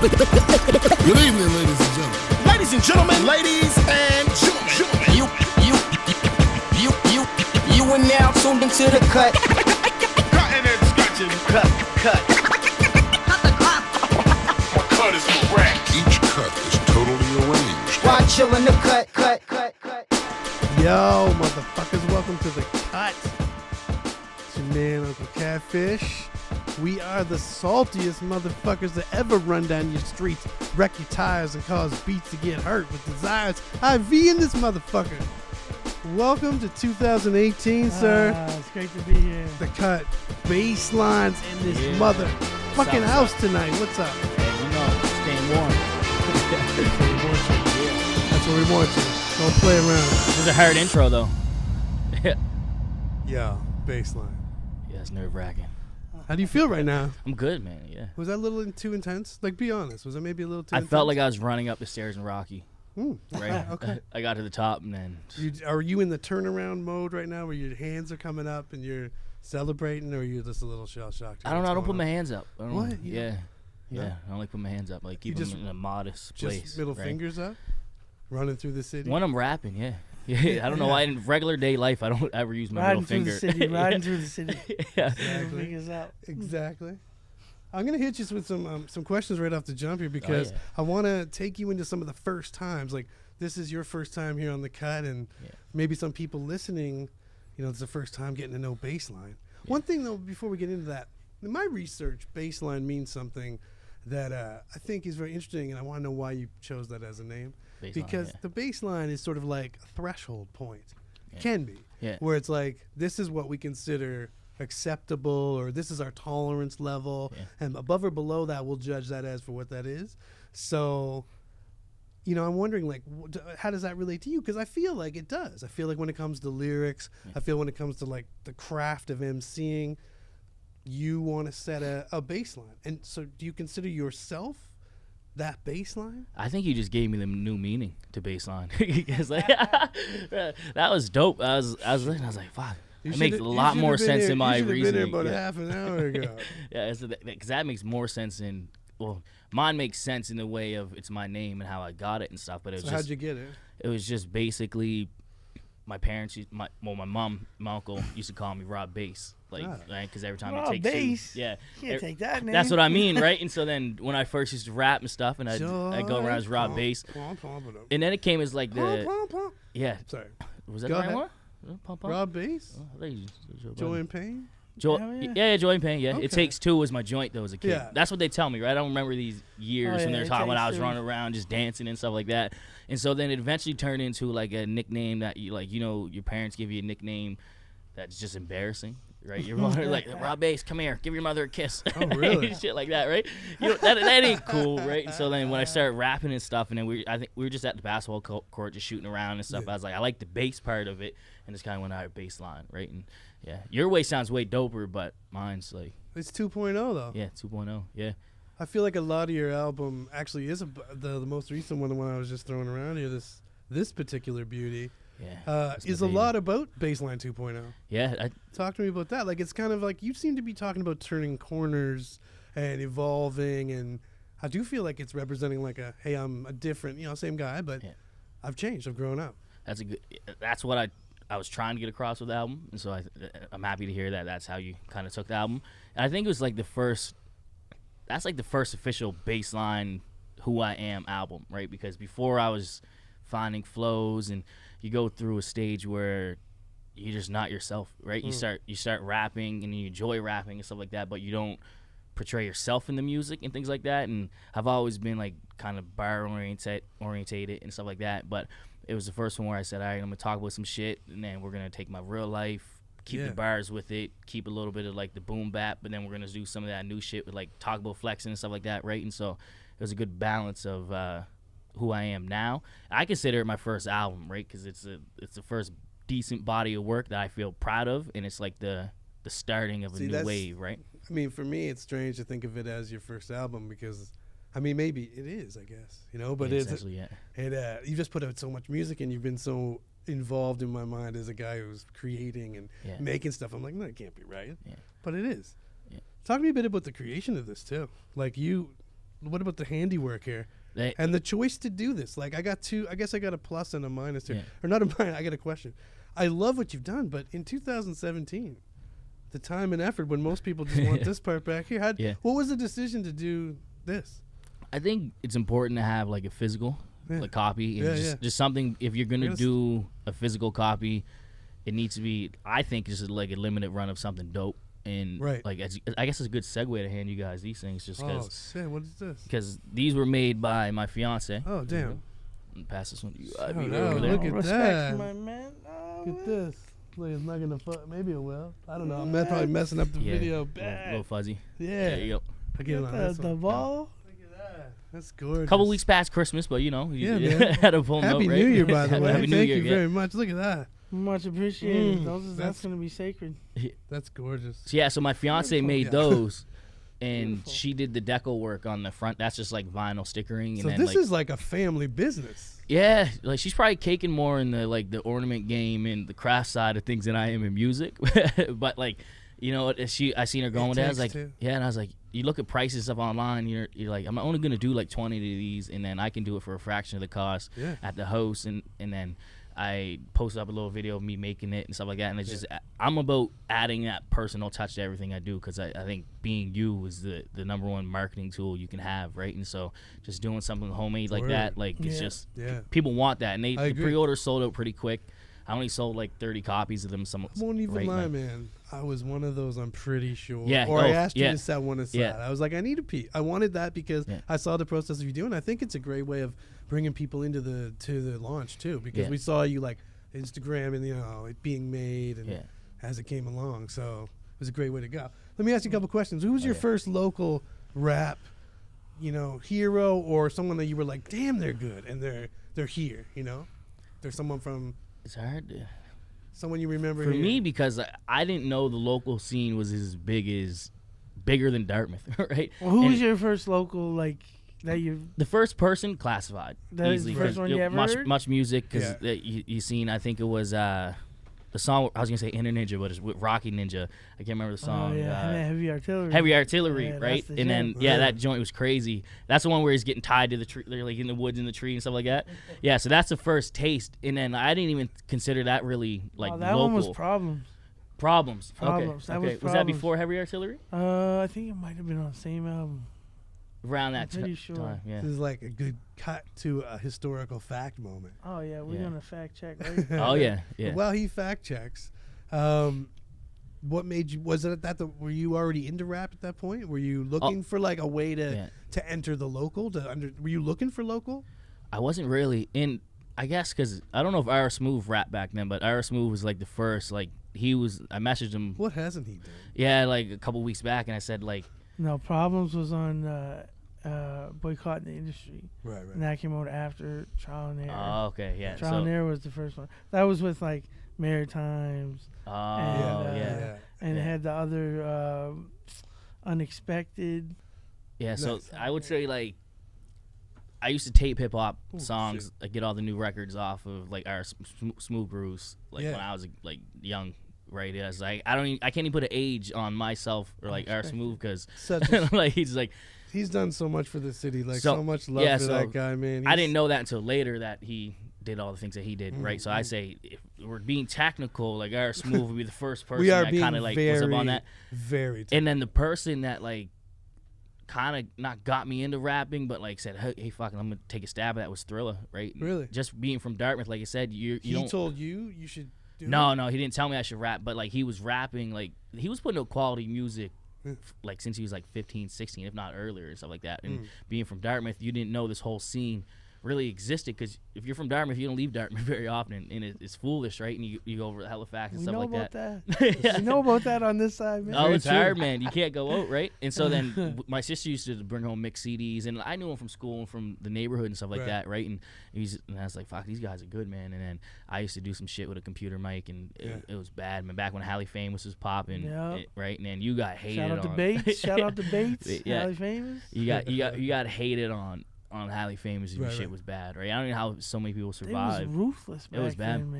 Good evening, ladies and gentlemen. Ladies and gentlemen, ladies and gentlemen. You are now tuned into the cut. Cutting and scratching. Cut. Cut is correct. Each cut is totally arranged. Why chillin' the cut. Yo, motherfuckers, welcome to the cut. It's your man, Uncle Catfish. We are the saltiest motherfuckers that ever run down your streets, wreck your tires, and cause beats to get hurt with desires. IV in this motherfucker. Welcome to 2018, sir. It's great to be here. The cut. Basslines in this motherfucking house tonight. What's up? Hey, you know, staying warm. That's what we want you. Don't play around. This is a hard intro, though. Yeah, bassline. Yeah, it's nerve-wracking. How do you feel right now? I'm good, man, yeah. Was that a little too intense? Like, be honest. Was it maybe a little too intense? I felt like I was running up the stairs in Rocky. Right? Okay. I got to the top, and then... Are you in the turnaround mode right now where your hands are coming up and you're celebrating, or are you just a little shell-shocked? I don't know. I don't put my hands up. What? Yeah. No? Yeah, I don't like putting my hands up. Like, keep them in a modest place. Just middle right? fingers up? Running through the city? When I'm rapping, yeah. Yeah, I don't know why in regular day life I don't ever use my middle finger. Riding through the city. Yeah. Exactly. Fingers out. Exactly. I'm going to hit you with some questions right off the jump here because I want to take you into some of the first times. Like, this is your first time here on the cut, and maybe some people listening, you know, it's the first time getting to know bassline. One thing, though, before we get into that, in my research, bassline means something that I think is very interesting, and I want to know why you chose that as a name. Baseline, because the baseline is sort of like a threshold point. Can be. Yeah. Where it's like, this is what we consider acceptable, or this is our tolerance level, and above or below that, we'll judge that as for what that is. So, you know, I'm wondering, like, how does that relate to you? Because I feel like it does. I feel like when it comes to lyrics, I feel when it comes to, like, the craft of MCing, you want to set a baseline. And so do you consider yourself that baseline? I think you just gave me the new meaning to baseline. Because like, that was dope. I was looking, I was like, fuck. It makes a lot more sense in my reasoning. You should have been here about half an hour ago. Yeah, because that makes more sense in, well, mine makes sense in the way of it's my name and how I got it and stuff. But it was how'd you get it? It was just basically my parents, my mom, my uncle used to call me Rob Bass. Like, right? Because every time he takes two, Can't take that name. That's what I mean, right? And so then when I first used to rap and stuff, and I'd go around as Rob Bass, and then it came as like the Sorry, was that the right one? Rob Bass, Joy and Pain. Joy and Pain. Yeah, Okay. It Takes Two was my joint though as a kid. Yeah. That's what they tell me, right? I don't remember these years when they were talking when I was running around just dancing and stuff like that. And so then it eventually turned into like a nickname that you like, you know, your parents give you a nickname that's just embarrassing. Right, your mother like, Rob Bass, come here, give your mother a kiss. Oh, really? Shit like that, right? You know, that ain't cool, right? And so then when I started rapping and stuff, and then I think we were just at the basketball court just shooting around and stuff. I was like, I like the bass part of it, and just kind of went out bass line, right? And your way sounds way doper, but mine's like it's 2.0 though. Yeah, 2.0. Yeah. I feel like a lot of your album actually is the most recent one, the one I was just throwing around here. This particular beauty. Is a lot about Baseline 2.0. Yeah. Talk to me about that. Like, it's kind of like you seem to be talking about turning corners and evolving, and I do feel like it's representing like hey, I'm a different, you know, same guy, but I've changed. I've grown up. That's what I was trying to get across with the album, and so I'm happy to hear that that's how you kind of took the album. And I think it was like the first official Baseline Who I Am album, right? Because before I was finding flows, and you go through a stage where you're just not yourself, right? You start rapping and you enjoy rapping and stuff like that, but you don't portray yourself in the music and things like that. And I've always been like kind of bar orientated and stuff like that, but it was the first one where I said, all right, I'm gonna talk about some shit, and then we're gonna take my real life, keep the bars with it, keep a little bit of like the boom bap, but then we're gonna do some of that new shit with like talk about flexing and stuff like that, right? And so it was a good balance of who I am now. I consider it my first album, right? Because it's the first decent body of work that I feel proud of, and it's like the starting of a new wave, right? I mean, for me, it's strange to think of it as your first album because, I mean, maybe it is, I guess, you know. But you just put out so much music, and you've been so involved in my mind as a guy who's creating and making stuff. I'm like, no, it can't be right, but it is. Talk to me a bit about the creation of this too. Like you what about the handiwork here? And the choice to do this? Like, I guess I got a plus and a minus here. Yeah. Or not a minus, I got a question. I love what you've done, but in 2017, the time and effort when most people just want this part back here, what was the decision to do this? I think it's important to have like a physical like copy and just something. If you're gonna do a physical copy, it needs to be, I think, just like a limited run of something dope. And like, I guess it's a good segue to hand you guys these things, just because. Oh shit! What is this? Because these were made by my fiance. Oh damn! Pass this one to you. Look at that! My man. Look at this. Look, it's not gonna fuck. Maybe it will. I don't know. I'm probably messing up the video bad. A little fuzzy. Yeah. There you go. I get it on this The one. ball. Look at that. That's gorgeous. Couple weeks past Christmas, but you know, Yeah, you man. had a full note, Happy right? New Year, by the way. Happy New Thank Year, you very much. Look at that. Much appreciated. That's That's gonna be sacred. That's gorgeous. So, yeah, so my fiance made Yeah. those, and she did the deco work on the front. That's just like vinyl stickering. So and then, this like, is like a family business. yeah, like she's probably caking more in the like the ornament game and the craft side of things than I am in music. But like, you know, I seen her going with that. I was like, too. yeah, and I was like, you look at prices stuff online. You're like, I'm only gonna do like 20 of these, and then I can do it for a fraction of the cost at the house, and then I posted up a little video of me making it and stuff like that. And it's just, I'm about adding that personal touch to everything I do, because I think being you is the number one marketing tool you can have, right? And so just doing something homemade like that, like it's just, people want that. And the pre-orders sold out pretty quick. I only sold like 30 copies of them. I won't even lie, man. I was one of those, I'm pretty sure. Yeah. Or I asked you to set one aside. Yeah. I was like, I need a piece. I wanted that because I saw the process of you doing. I think it's a great way of bringing people into the launch too, because we saw you like Instagram and it being made and as it came along. So it was a great way to go. Let me ask you a couple questions. Who was your first local rap, hero, or someone that you were like, damn, they're good and they're here, There's someone from. It's hard to. Someone you remember for here. me, because I didn't know the local scene was bigger than Dartmouth, right? Well, who was your first local like that you? The first person, Classified. That is the first one you ever heard? Much music, because you seen. I think it was the song. I was gonna say Inner Ninja, but it's with Rocky Ninja. I can't remember the song. Oh, yeah. Heavy Artillery. Heavy Artillery, Yeah, right? that's the And then jam. that joint was crazy. That's the one where he's getting tied to the tree, they're like in the woods in the tree and stuff like that. Yeah, so that's the first taste. And then I didn't even consider that really like that local. one was Problems. Problems. Problems. Okay. That was Was that before Heavy Artillery? I think it might have been on the same album. Around that pretty sure. time, yeah. This is like a good cut to a historical fact moment. Oh yeah, we're gonna fact check, right? Oh yeah. Well, he fact checks. What made you? Was it that? Were you already into rap at that point? Were you looking for like a way to enter the local? Were you looking for local? I wasn't really in. I guess because I don't know if Ira Smooth rapped back then, but Ira Smooth was like the first. Like he was. I messaged him. What hasn't he done? Yeah, like a couple weeks back, and I said like. No, Problems was on Boycotting the Industry. Right. And that came out after Trial and Error. Oh, okay, yeah. Trial and Error was the first one. That was with like MaryJanes. Oh, and it had the other Unexpected. Yeah, so I would say like I used to tape hip hop songs, like get all the new records off of like our Smooth Grooves, like when I was like young, right? Yeah, it's like I can't even put an age on myself or like our Smooth because like he's done so much for the city, like so much love for that guy, man. I didn't know that until later that he did all the things that he did, right? So I say, if we're being technical, like our Smooth would be the first person that kind of like was up on that. Very. And then the person that like kind of not got me into rapping, but like said, hey, fucking, I'm gonna take a stab at that was Thriller, right? Really? Just being from Dartmouth, like I said, he told you should do No, he didn't tell me I should rap, but like he was rapping, like he was putting out quality music. Like since he was like 15, 16, if not earlier and stuff like that. And being from Dartmouth, you didn't know this whole scene really existed, because if you're from Dartmouth, you don't leave Dartmouth very often, and it's foolish, right? And you go over to Halifax and stuff like that. We know about that on this side, man. Oh, it's hard, man. You can't go out, right? And so then my sister used to bring home mixed CDs, and I knew him from school and from the neighborhood and stuff like that, right? And I was like, fuck, these guys are good, man. And then I used to do some shit with a computer mic, and it was bad, man. Back when Hali Famous was popping, right? And then you got hated on. Shout out to Bates. Hali Famous. You got hated on Hali Famous if your shit was bad, right? I don't know how so many people survived. It was ruthless back then,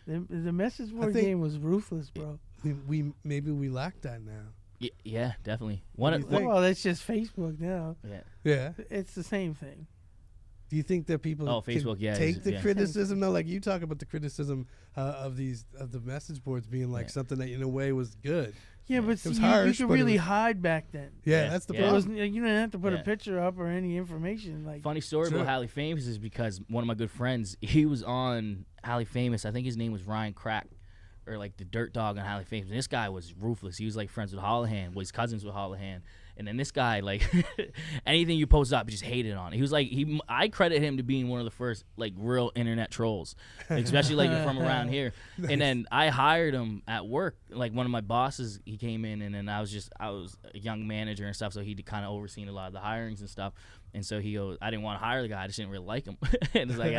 man. The message board game was ruthless, bro. Maybe we lack that now. Yeah, definitely. What do you think? Well, that's just Facebook now. Yeah. Yeah. It's the same thing. Do you think that people Oh, can Facebook, yeah, take is- the yeah. criticism? No, like you talk about the criticism of the message boards being like Yeah. something that in a way was good. Yeah, but It see, was you harsh, could but it really was- hide back then. Yeah, Yeah. that's the Yeah. It problem. was, you didn't have to put Yeah. a picture up or any information. Like, Funny story Sure. about Hali Famous is because one of my good friends, he was on Hali Famous. I think his name was Ryan Crack, or like the Dirt Dog on Hali Famous. And this guy was ruthless. He was like friends with Holohan, was cousins with Holohan. And then this guy, like, anything you post up, he just hated on. He was like, I credit him to being one of the first like real internet trolls, especially like from around here. And then I hired him at work. Like one of my bosses, he came in, and then I was a young manager and stuff, so he'd kind of overseen a lot of the hirings and stuff. And so he goes, I didn't want to hire the guy. I just didn't really like him. And it's like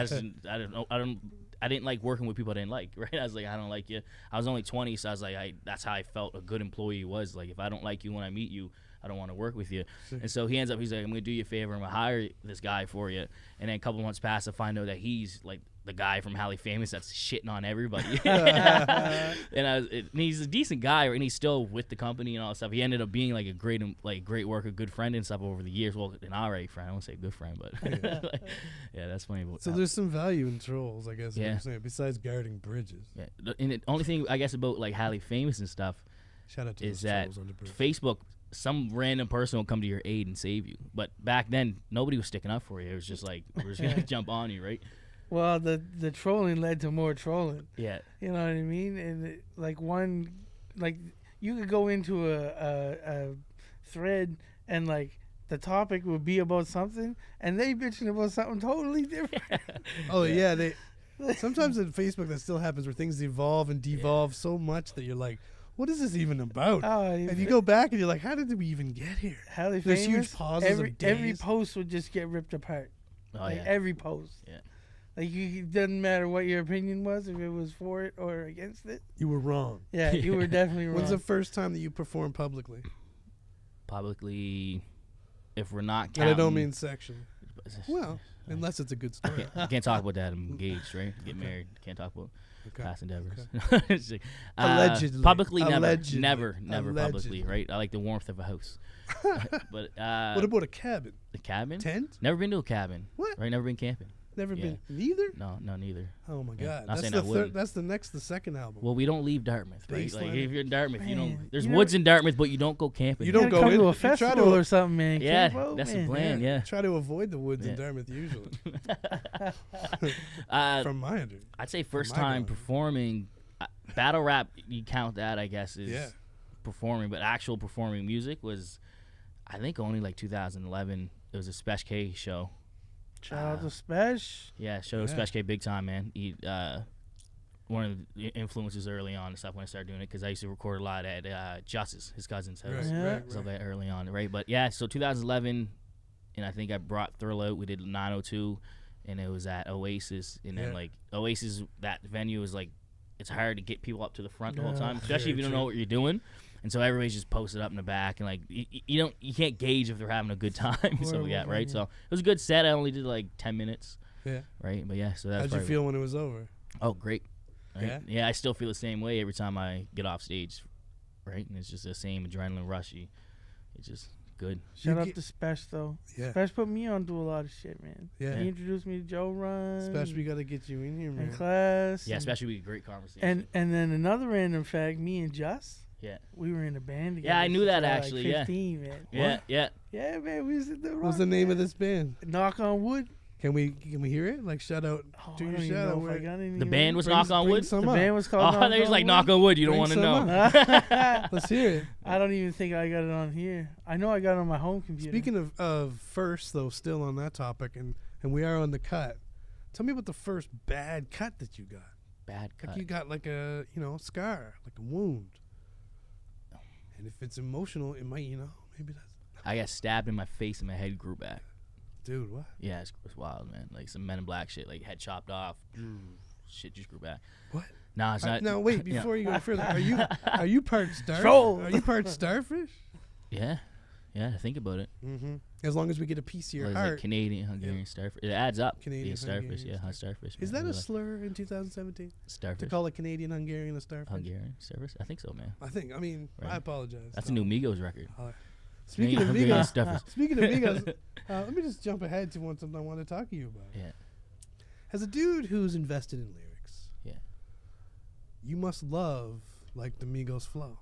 I didn't like working with people I didn't like. Right? I was like, I don't like you. I was only 20, so I was like, that's how I felt a good employee was. Like if I don't like you when I meet you, I don't want to work with you. And so he's like, I'm going to do you a favor. I'm going to hire this guy for you. And then a couple months pass, I find out that he's like the guy from Hali Famous that's shitting on everybody. And he's a decent guy, right? And he's still with the company and all that stuff. He ended up being like a great worker, good friend and stuff over the years. Well, an alright friend. I won't say good friend, but yeah, that's funny. So there's some value in trolls, I guess. What Yeah. you're saying, besides guarding bridges. yeah. And the only thing I guess about like Hali Famous and stuff Shout out to is those that trolls on the bridge. Facebook, some random person will come to your aid and save you. But back then, nobody was sticking up for you. It was just like, we're just going to jump on you, right? well, the trolling led to more trolling. Yeah. You know what I mean? And you could go into a thread and like the topic would be about something, and they bitching about something totally different. Oh yeah, they. Sometimes in Facebook that still happens where things evolve and devolve so much that you're like, what is this even about? And you go back and you're like, how did we even get here? Hali There's Famous, huge pauses of every days. post would just get ripped apart. Oh, Like yeah. every post. Yeah. Like it doesn't matter what your opinion was, if it was for it or against it. You were wrong. Yeah, you were definitely wrong. When's the first time that you performed publicly? Publicly, if we're not And counting. I don't mean sexually. Well, unless it's a good story. Can't talk about that. I'm engaged, right? Get married. Can't talk about Okay. past endeavors. Okay. It's like, Allegedly. Publicly, Allegedly. never publicly, Allegedly. right? I like the warmth of a house. But What about a cabin? the cabin? Tent? Never been to a cabin. What? Right? Never been camping. Never Yeah. been. Neither? No, neither. Oh my Yeah. God. Not That's saying the I wouldn't. That's the second album. Well, we don't leave Dartmouth, right? Like Baseline. if you're in Dartmouth, you don't. Man, There's you woods in Dartmouth, but you don't go camping. You You don't gotta go come in. to You a try to- festival or something, man. Yeah, Camp out, that's the man. plan. Yeah. Try to avoid the woods in Yeah. Dartmouth usually. Uh, From my understanding. I'd say first my time God. performing battle rap. You count that, I guess, is Yeah. performing, but actual performing music was, I think, only like 2011. It was a Spesh K show. Shout out to Spesh. Yeah, show Yeah. Spesh K big time, man. He one of the influences early on and stuff when I started doing it, because I used to record a lot at Justice, his cousin's house. Right, Yeah. right, So right. that early on, right? But yeah, so 2011, and I think I brought Thrill out. We did 902, and it was at Oasis, and then Yeah. like Oasis, that venue is like, it's hard to get people up to the front the whole Yeah. time, especially if you don't Very know what you're doing. And so everybody's just posted up in the back, and like you can't gauge if they're having a good time. So Horrible yeah, right. venue. So it was a good set. I only did like 10 minutes, Yeah. right? But yeah, so that's How'd you probably- feel when it was over? Oh, great. Right? Yeah? I still feel the same way every time I get off stage, right? And it's just the same adrenaline rushy. It's just good. Shout You out get- to Spesh though. Yeah. Spesh put me on to a lot of shit, man. Yeah. He introduced me to Joe Run. Especially we got to get you in here, man. and Class. Yeah, and- especially with great conversation. And then another random fact, me and Just, yeah, we were in a band together. Yeah, I knew since that we were, actually, Like yeah. 15, man. yeah, yeah. Yeah, man, we was in the What's the name of this band? Knock on Wood. Can we hear it? Like shout out Oh, to I your don't even shout know out. if I Where- got any. The band was Bring- Knock on bring Wood. some The up. band was called. Oh, Knock there's on like Wood. Knock on Wood. You don't Bring want to some know. Let's hear it. I don't even think I got it on here. I know I got it on my home computer. Speaking of first though, still on that topic, and we are on the cut. Tell me about the first bad cut that you got. Bad Like cut. you got like a scar, like a wound. And if it's emotional, it might maybe that's I got stabbed in my face and my head grew back. dude. What? Yeah, it's wild, man. Like some Men in Black shit. Like head chopped off. Shit just grew back. What? No, it's not. Now wait, yeah. before you go further, are you part starfish? Troll. Are you part starfish? Yeah. Yeah, think about it. As long as we get a piece of your What is heart. it? Canadian, Hungarian starfish. It adds up. Canadian, Yeah, starfish. Hungarian, Yeah, hot starfish. Is man. that a Really slur in 2017? starfish? To call a Canadian Hungarian a starfish? Hungarian starfish? I think so, man. I mean, Right. I apologize. That's a new Migos record. Speaking of Hungarian Migos, starfish. speaking of Migos, let me just jump ahead to something I want to talk to you about. Yeah. As a dude who's invested in lyrics, Yeah. you must love like the Migos flow.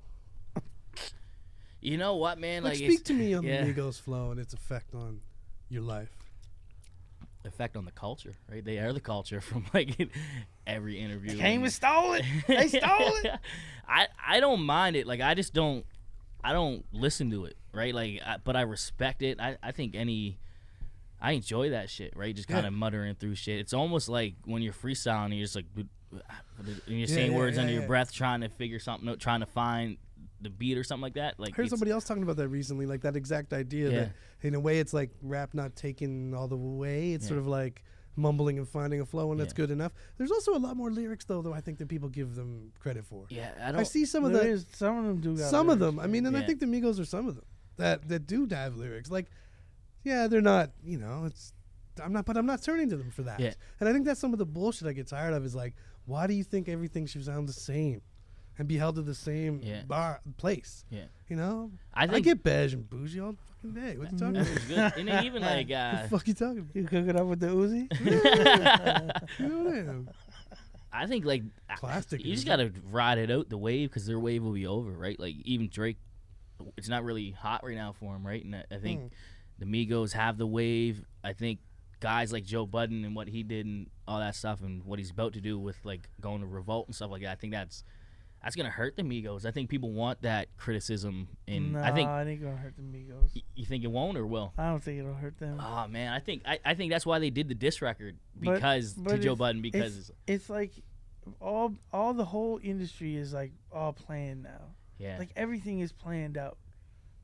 You know what, man? Like, Like, speak it's, to me on yeah. the Migos flow and its effect on your life. effect on the culture, right? They are the culture from like every interview. Came and stole it. They stole it. I don't mind it. Like I just don't. I don't listen to it, right? Like, but I respect it. I think I enjoy that shit, right? Just kind of muttering through shit. It's almost like when you're freestyling, you're just like, and you're saying words under your breath, trying to figure something out, trying to find the beat or something like that. Like I heard somebody else talking about that recently, like that exact idea that in a way it's like rap not taken all the way. It's sort of like mumbling and finding a flow, and that's good enough. There's also a lot more lyrics though I think that people give them credit for. Yeah, I see some of Some of them do. Got some of lyrics, them. I mean, and I think the Migos are some of them that do have lyrics. Like, yeah, they're not. You know, it's. I'm not turning to them for that. Yeah. And I think that's some of the bullshit I get tired of. Is like, why do you think everything should sound the same, and be held to the same place? Yeah. You know, I think get beige and bougie all the fucking day. What you talking about? it's good. And then even like What the fuck you talking about? You cook it up with the Uzi. You know what I am? I think like Plastic. you just gotta ride it out the wave because their wave will be over, right? Like even Drake, it's not really hot right now for him, right? And I think the Migos have the wave. I think guys like Joe Budden and what he did and all that stuff and what he's about to do with like going to Revolt and stuff like that. I think that's gonna hurt the Migos. I think people want that criticism, and No, I think it ain't gonna hurt the Migos. you think it won't or will. I don't think it'll hurt them. Oh man, I think that's why they did the diss record because to Joe Budden because it's like all the whole industry is like all planned now. yeah, Like everything is planned out.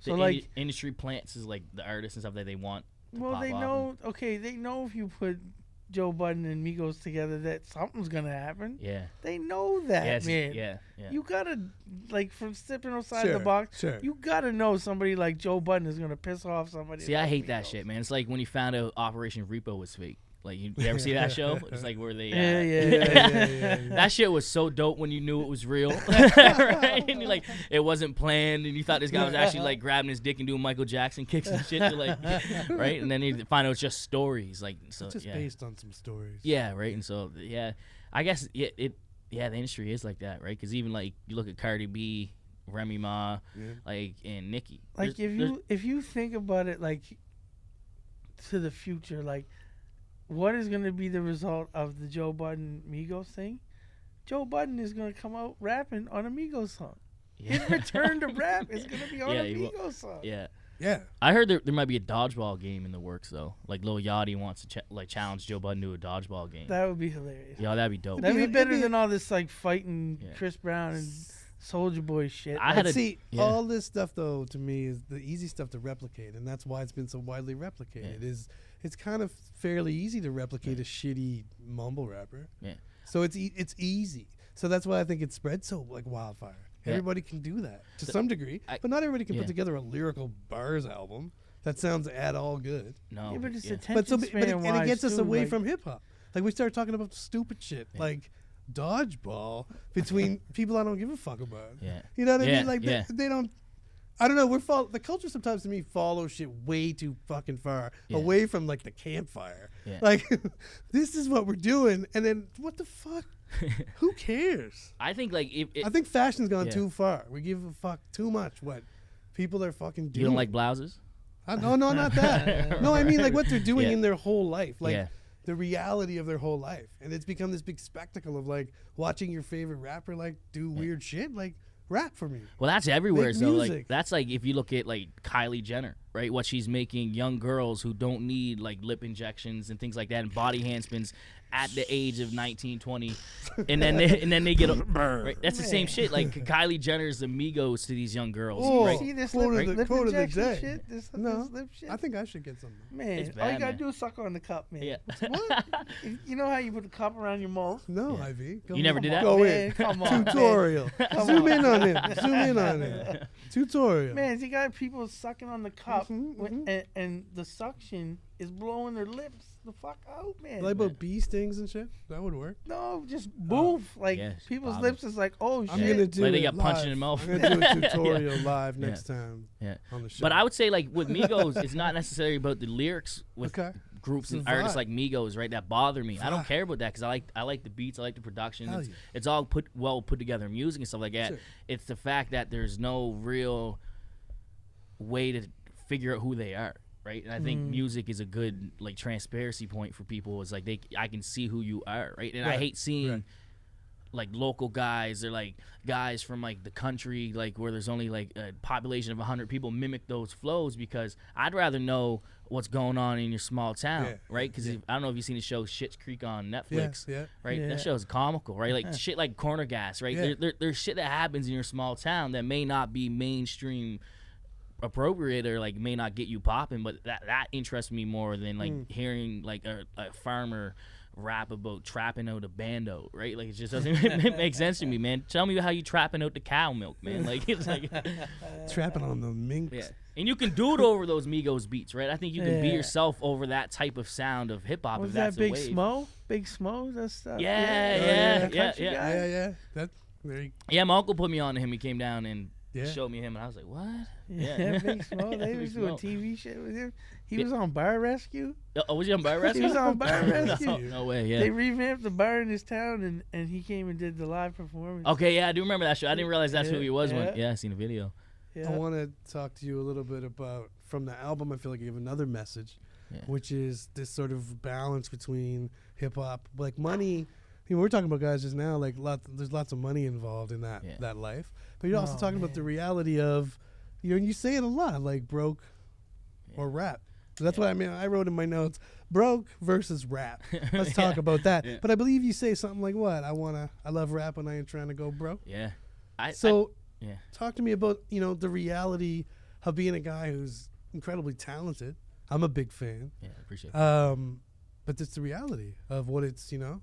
the So like, industry plants is like the artists and stuff that they want. To well, pop they off know. Okay, they know if you put Joe Budden and Migos together, that something's gonna happen. Yeah. They know that, Yes, man. yeah. You gotta like from stepping outside the box. Sure. You gotta know somebody like Joe Budden is gonna piss off somebody. See, I like hate that Migos. shit, man. It's like when you found out Operation Repo was fake. Like, you ever see that show? It's like where they. Yeah. That shit was so dope when you knew it was real, right? And you're like, it wasn't planned, and you thought this guy was actually like grabbing his dick and doing Michael Jackson kicks and shit. You're like, right? And then you find out it's just stories, like so. It's just based on some stories. Yeah, right. And so, I guess the industry is like that, right? Because even like you look at Cardi B, Remy Ma, like and Nicki. Like if you think about it, like to the future, like what is going to be the result of the Joe Budden Migos thing? Joe Budden is going to come out rapping on a Migos song. Yeah. His return to rap is going to be on a he will. Migos song. Yeah. Yeah. I heard there might be a dodgeball game in the works though. Like Lil Yachty wants to challenge Joe Budden to a dodgeball game. That would be hilarious. Yeah, that'd be dope. That'd be It'd better be- than all this like fighting Chris Brown and Soulja Boy shit. I had a See, all this stuff though to me is the easy stuff to replicate, and that's why it's been so widely replicated. It's kind of fairly easy to replicate a shitty mumble rapper. Yeah. So it's easy. So that's why I think it spread so like wildfire. Yeah. Everybody can do that to some degree, but not everybody can put together a lyrical bars album that sounds at all good. No. Yeah, but it's attention But span and it wise, gets us too, away like, from hip hop. Like we start talking about stupid shit like dodgeball between people I don't give a fuck about. Yeah. You know what I Yeah, mean? Like yeah. they don't. I don't know. The culture sometimes to me follows shit way too fucking far away from like the campfire. Yeah. Like this is what we're doing, and then what the fuck? Who cares? I think like I think fashion's gone too far. We give a fuck too much what people are fucking doing. you don't like blouses. No, not that. No, I mean like what they're doing in their whole life, like Yeah. the reality of their whole life, and it's become this big spectacle of like watching your favorite rapper like do weird shit, like rap for me. Well, that's everywhere. Make So like music. that's like if you look at like Kylie Jenner, right? What she's making young girls who don't need like lip injections and things like that and body hand spins at the age of 19, 20, and then they get right. That's the same shit. Like Kylie Jenner's amigos to these young girls. Oh, Right? See this quote lip, of the- lip quote of the injection day. shit? This No, lip shit? I think I should get some. Man, It's all bad, you gotta man. do is suck on the cup, man. Yeah. You know how you put the cup around your mouth? No, Yeah. Ivy. Go You never on. did that? Go Man, in. come on, Tutorial. Come Zoom on. in on him. Zoom in on him. Tutorial. Man, you got people sucking on the cup, Mhm, and the suction is blowing their lips the fuck out, man. Like about bee stings and shit. That would work. No, just boof. Like Yeah, people's Bob. lips is like, oh shit. I'm gonna do Like they it got punched in live. the mouth. I'm gonna do a tutorial live next time Yeah. on the show. But I would say like with Migos, it's not necessarily about the lyrics with Okay. groups It's and a artists vibe. like Migos, right? That bother me. I don't Vibe. care about that because I like the beats, I like the production. Hell It's, yeah. it's all put together music and stuff like that. Sure. It's the fact that there's no real way to figure out who they are. Right, and I think music is a good like transparency point for people. It's like I can see who you are, right? And I Right, hate seeing right. like local guys or like guys from like the country, like where there's only like a population of 100 people mimic those flows because I'd rather know what's going on in your small town, Yeah, right? Because I don't know if you've seen the show Schitt's Creek on yeah, Netflix. yeah. Right, Yeah. that show's comical, right? Like shit like corner gas, right? Yeah. There's shit that happens in your small town that may not be mainstream appropriate or like may not get you popping, but that interests me more than like hearing like a farmer rap about trapping out a bando, right? Like it just doesn't make sense to me, man. Tell me how you trapping out the cow milk, man. Like it's like Trapping on the minks. yeah. And you can do it over those Migos beats, right? I think you can be Yeah. yourself over that type of sound of hip hop. Was if that that's Big a wave. Smo? Big Smo? That's stuff. Yeah, Country yeah. guy? Yeah, yeah. That there you Yeah, my uncle put me on to him. He came down and Yeah. showed me him, and I was like, "What?" Yeah, Big Smo. They Big was doing Smo. TV shit with him. He was on Bar Rescue. Oh, was he on Bar Rescue? He was on Bar Rescue. No way, yeah. They revamped the bar in his town, and he came and did the live performance. Okay, yeah, I do remember that show. I didn't realize that's who he was when. Yeah. Yeah, I seen the video. Yeah. I want to talk to you a little bit about from the album. I feel like you have another message, Yeah. which is this sort of balance between hip hop, like money. You know, we're talking about guys just now, like there's lots of money involved in that Yeah. that life, but you're also Oh, talking about man. the reality of, you know, and you say it a lot, like broke or rap. So that's what I mean. I wrote in my notes, broke versus rap. Let's talk about that. Yeah. But I believe you say something like, "What I love rap, and I ain't trying to go broke." Yeah. Yeah. Talk to me about, you know, the reality of being a guy who's incredibly talented. I'm a big fan. Yeah, I appreciate it. But it's the reality of what it's, you know,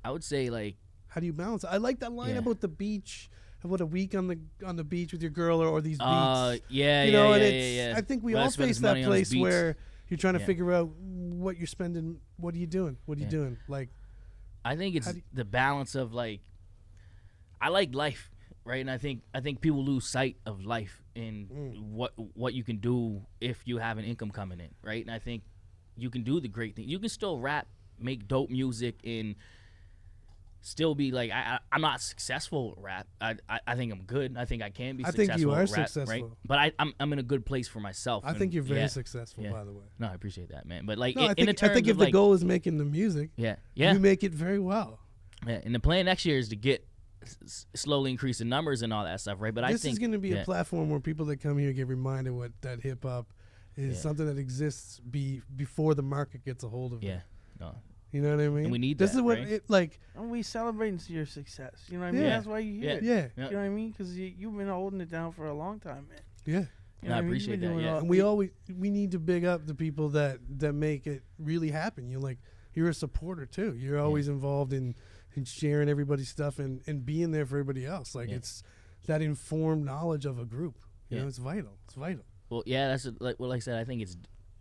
I would say like how do you balance it? I like that line Yeah. about the beach, about a week on the beach with your girl or these beats. yeah, you yeah, know, yeah, and yeah, it's, yeah. I think we Well, I all spent face his that money on his place beats. where you're trying to Yeah. figure out what you're spending, what are you doing? What are you Yeah. doing? Like, I think it's How do you- the balance of like I like life, right? And I think people lose sight of life and what you can do if you have an income coming in, right? And I think you can do the great thing. You can still rap, make dope music, and still be like I'm not successful at rap. I think I'm good. I think I can be I successful think you are at rap, right? successful. But I'm in a good place for myself. I and think you're very yeah, successful, yeah. by the way. No, I appreciate that, man. But like No, I in the think terms if of the like, goal is making the music, yeah. you make it very well. Yeah, and the plan next year is to get slowly increase the numbers and all that stuff, right? But I This think is going to be yeah, a platform where people that come here get reminded what that hip hop is Yeah. something that exists before the market gets a hold of Yeah, it. no, You know what I mean? And we need this that, is what right? it like. And we celebrating your success. You know what I mean? Yeah. That's why you here. Yeah. Yeah, You know what I mean? Because you've been holding it down for a long time, man. yeah. You No, I what mean? You've appreciate been that, doing yeah. all- And we need to big up the people that make it really happen. You're a supporter too. You're always involved in sharing everybody's stuff and being there for everybody else. Like Yeah. it's that informed knowledge of a group. You Yeah. know, it's vital. It's vital. well, yeah, that's like I said. I think it's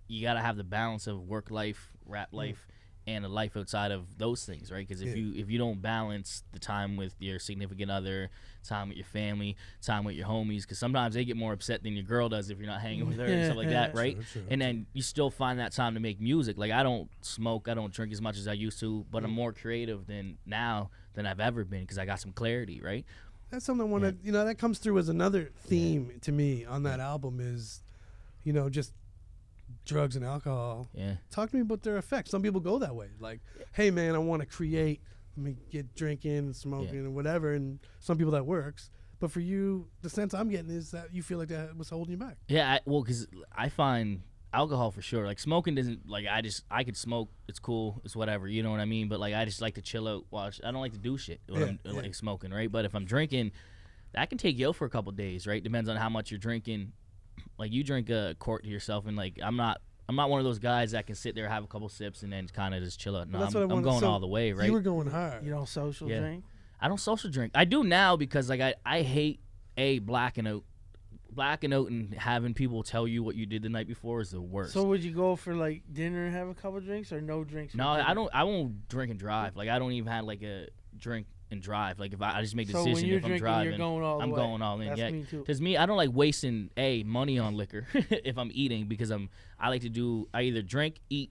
you got to have the balance of work life, rap life, and a life outside of those things, right? Because if Yeah. if you don't balance the time with your significant other, time with your family, time with your homies, because sometimes they get more upset than your girl does if you're not hanging with her and stuff like that, right? True, And then you still find that time to make music. Like I don't smoke, I don't drink as much as I used to, but I'm more creative than I've ever been because I got some clarity, right? That's something I want to, that comes through as another theme to me on that album is, just drugs and alcohol. Yeah. Talk to me about their effects. Some people go that way. Like, hey, man, I want to create, let me get drinking and smoking and whatever. And some people that works. But for you, the sense I'm getting is that you feel like that was holding you back. Yeah, because I find alcohol for sure. Like smoking doesn't like I could smoke. It's cool. It's whatever. You know what I mean? But like I just like to chill out. Watch. I don't like to do shit when I'm like smoking, right? But if I'm drinking, that can take you out for a couple days, right? Depends on how much you're drinking. Like you drink a quart to yourself, and like I'm not one of those guys that can sit there, have a couple sips, and then kind of just chill out. No, I'm going all the way, right? You were going hard. You don't social drink? I don't social drink. I do now because like I hate blacking out and having people tell you what you did the night before is the worst. So would you go for like dinner and have a couple drinks, or no drinks? No, I won't drink and drive. Like I don't even have like a drink and drive. Like if I just make a So when decision you're if I'm drinking, driving, you're going all the I'm way. going all in. That's Yeah, me too. because I don't like wasting money on liquor if I'm eating, because I like to do, I either drink, eat,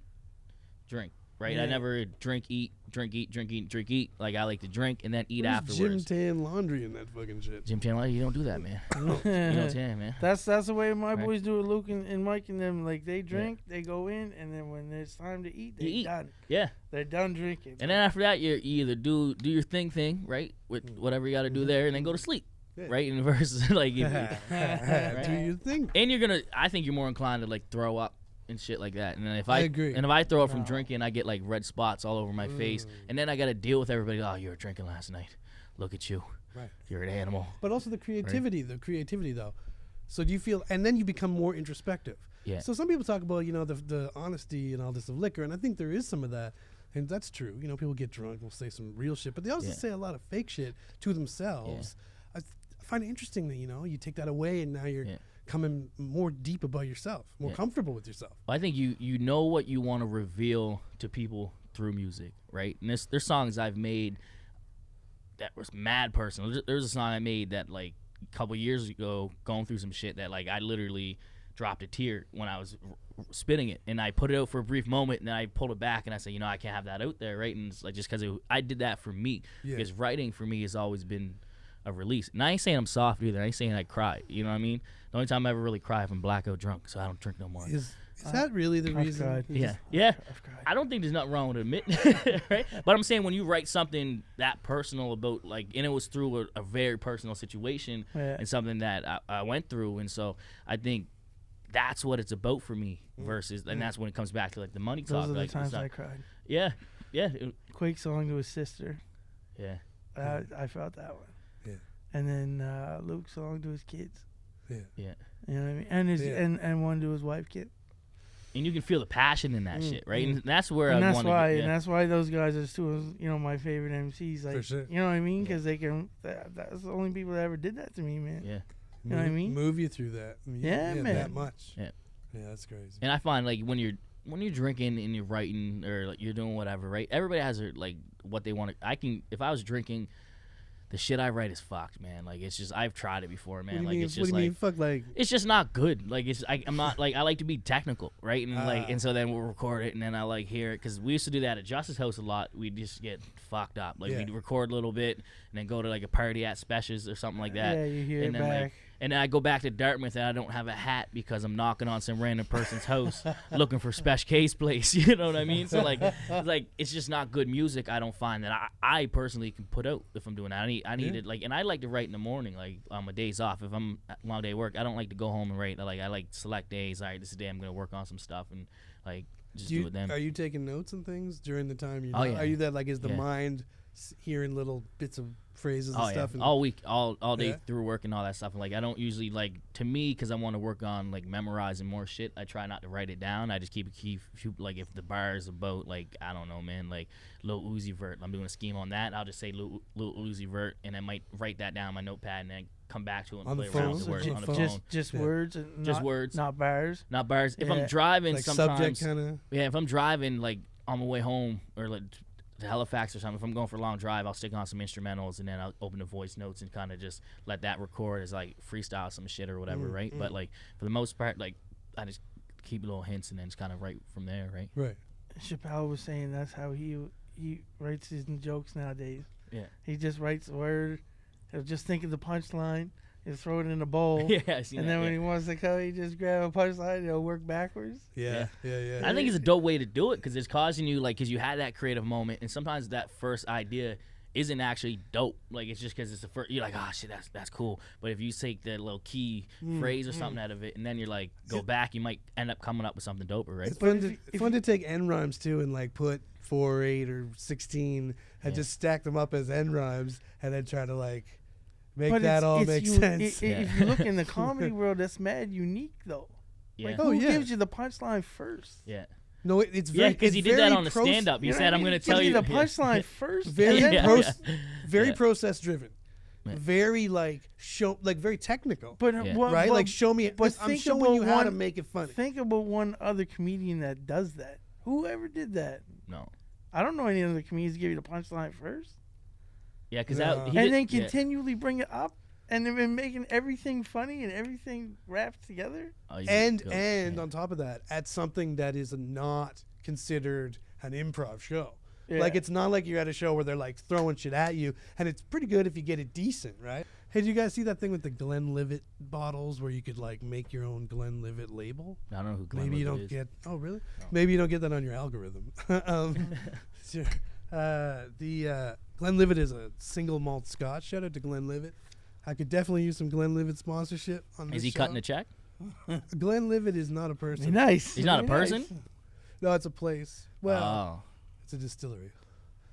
drink. Right, Yeah. I never drink, eat. Like I like to drink and then eat Where's afterwards. Gym tan laundry and that fucking shit. Gym tan, you don't do that, man. You don't tan, man. That's the way my Right. boys do it. Luke and Mike and them, like they drink, they go in, and then when it's time to eat, they're You eat. done. Yeah. They're done drinking. And then after that, you either do your thing, right, with whatever you got to do there, and then go to sleep, Yeah. right? And versus like, Do you think? and I think you're more inclined to like throw up and shit like that. And then if I I agree. and if I throw up from drinking, I get like red spots all over my face, and then I got to deal with everybody. Oh, you were drinking last night. Look at you. Right. You're an animal. But also the creativity though. So do you feel, and then you become more introspective. Yeah. So some people talk about, the honesty and all this of liquor, and I think there is some of that, and that's true. People get drunk, will say some real shit, but they also say a lot of fake shit to themselves. I find it interesting that, you take that away, and now you're coming more deep about yourself, more comfortable with yourself. I think you know what you want to reveal to people through music, right? And there's songs I've made that was mad personal. There's a song I made that like a couple years ago, going through some shit that like I literally dropped a tear when I was spitting it, and I put it out for a brief moment, and then I pulled it back, and I said, I can't have that out there, right? And it's like just because I did that for me, because writing for me has always been a release. And I ain't saying I'm soft either. I ain't saying I cry. You know what I mean? The only time I ever really cry if I'm blackout drunk, so I don't drink no more. Is that really the I've reason? cried. Yeah. I've cried. I don't think there's nothing wrong with admitting, right? But I'm saying when you write something that personal about, like, and it was through a very personal situation and something that I went through, and so I think that's what it's about for me. Versus, and that's when it comes back to like the money talk. Those are the like, times I cried. Yeah. Quake song to his sister. Yeah. I felt that one. Yeah. And then Luke's song to his kids. Yeah. You know what I mean? And his and one to his wife, kid. And you can feel the passion in that shit, right? And that's where And I that's want why, to get. and that's why those guys are still, my favorite MCs. Like, For sure. you know what I mean? Because they can. That's the only people that ever did that to me, man. Yeah. You know what I mean? Move you through that. Yeah, man. That much. Yeah. Yeah, that's crazy. And I find like when you're drinking and you're writing or like you're doing whatever, right? Everybody has their, like what they want to. If I was drinking, the shit I write is fucked, man. Like it's just I've tried it before, man. Like it's just what do you mean? Fuck, like it's just not good. Like I'm not like I like to be technical, right? And and so then we'll record it and then I like hear it because we used to do that at Justice House a lot. We'd just get fucked up. Like we'd record a little bit and then go to like a party at Specials or something like that. Yeah, you hear and it then, back. Like, and then I go back to Dartmouth and I don't have a hat because I'm knocking on some random person's house looking for Special Case place. You know what I mean? So like it's just not good music. I don't find that I personally can put out if I'm doing that. I need it like, and I like to write in the morning, like on my days off. If I'm at long day work, I don't like to go home and write. I like select days. All right, this is the day I'm gonna work on some stuff and like just do it then. Are you taking notes and things during the time? Oh, yeah. Are you that like is the Yeah. mind hearing little bits of phrases and Oh yeah, stuff? And all week, all day Yeah. through work and all that stuff. And like I don't usually like to me because I want to work on like memorizing more shit. I try not to write it down. I just keep like if the bar is about like I don't know, man, like Lil Uzi Vert. I'm doing a scheme on that. I'll just say Lil Uzi Vert, and I might write that down on my notepad and then come back to it and On the play around phone? with the words on the phone? phone. Just Yeah. words, and Just not, words. not bars. Not bars. If Yeah. I'm driving, like sometimes subject kind of. yeah. If I'm driving like on my way home or like to Halifax or something, if I'm going for a long drive, I'll stick on some instrumentals and then I'll open the voice notes and kind of just let that record as like freestyle some shit or whatever, right? But like for the most part, like I just keep little hints and then just kind of write from there, right? Right. Chappelle was saying that's how he writes his jokes nowadays. Yeah. He just writes a word. He'll just think of the punchline. He'll throw it in a bowl. Yeah, I seen And that, then when yeah. he wants to go, he just grab a punchline and he'll work backwards. Yeah. I think it's a dope way to do it because it's causing you like because you had that creative moment and sometimes that first idea isn't actually dope. Like it's just because it's the first. You're like, oh shit, that's cool. But if you take that little key phrase or something out of it, and then you're like, go back, you might end up coming up with something doper, right? It's fun to take end rhymes too and like put 4, 8, or 16 and just stack them up as end rhymes and then try to like make that all make sense. If you look in the comedy world, that's mad unique though. Yeah. Like who gives you the punchline first? Yeah. No, it's very because he did that on the stand-up. He said, "I'm going to tell you the punchline first." Very process driven, very like very technical. But right, like show me. But I'm showing you how to make it funny. Think about one other comedian that does that. Whoever did that? No, I don't know any other comedians give you the punchline first. Yeah, because and then continually bring it up. And they've been making everything funny and everything wrapped together. And on top of that, at something that is not considered an improv show. Yeah. Like it's not like you're at a show where they're like throwing shit at you, and it's pretty good if you get it decent, right? Hey, did you guys see that thing with the Glenlivet bottles where you could like make your own Glenlivet label? I don't know who Glenlivet Maybe you don't get. Oh, really? No. Maybe you don't get that on your algorithm. Sure. The Glenlivet is a single malt Scotch. Shout out to Glenlivet. I could definitely use some Glenlivet sponsorship on this Is he show. cutting a check? Glenlivet is not a person. Nice. He's not a person? Nice. No, it's a place. Well, it's a distillery.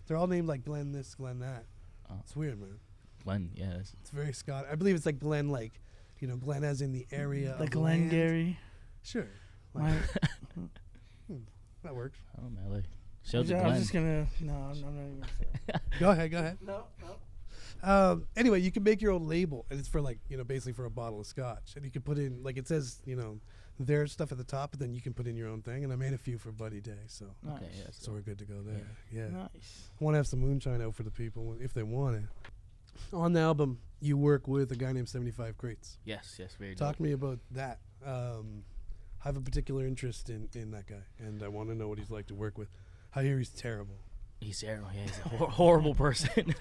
They're all named like Glen this, Glen that. Oh. It's weird, man. Glen, yeah. It's very Scott. I believe it's like Glen, like, Glen as in the area like of Glengarry. Sure. Like, that works. Oh, man. Like, shows I was just going to... No, I'm not even going to say it. Go ahead. No. Anyway, you can make your own label, and it's for like, basically for a bottle of scotch. And you can put in, like it says, their stuff at the top, but then you can put in your own thing. And I made a few for Buddy Day, so okay, so we're good to go there. Yeah. Nice. I want to have some moonshine out for the people if they want it. On the album, you work with a guy named 75 Crates. Yes, very Talk dope. to me about that. I have a particular interest in that guy, and I want to know what he's like to work with. I hear he's terrible. He's terrible. Yeah, he's a horrible person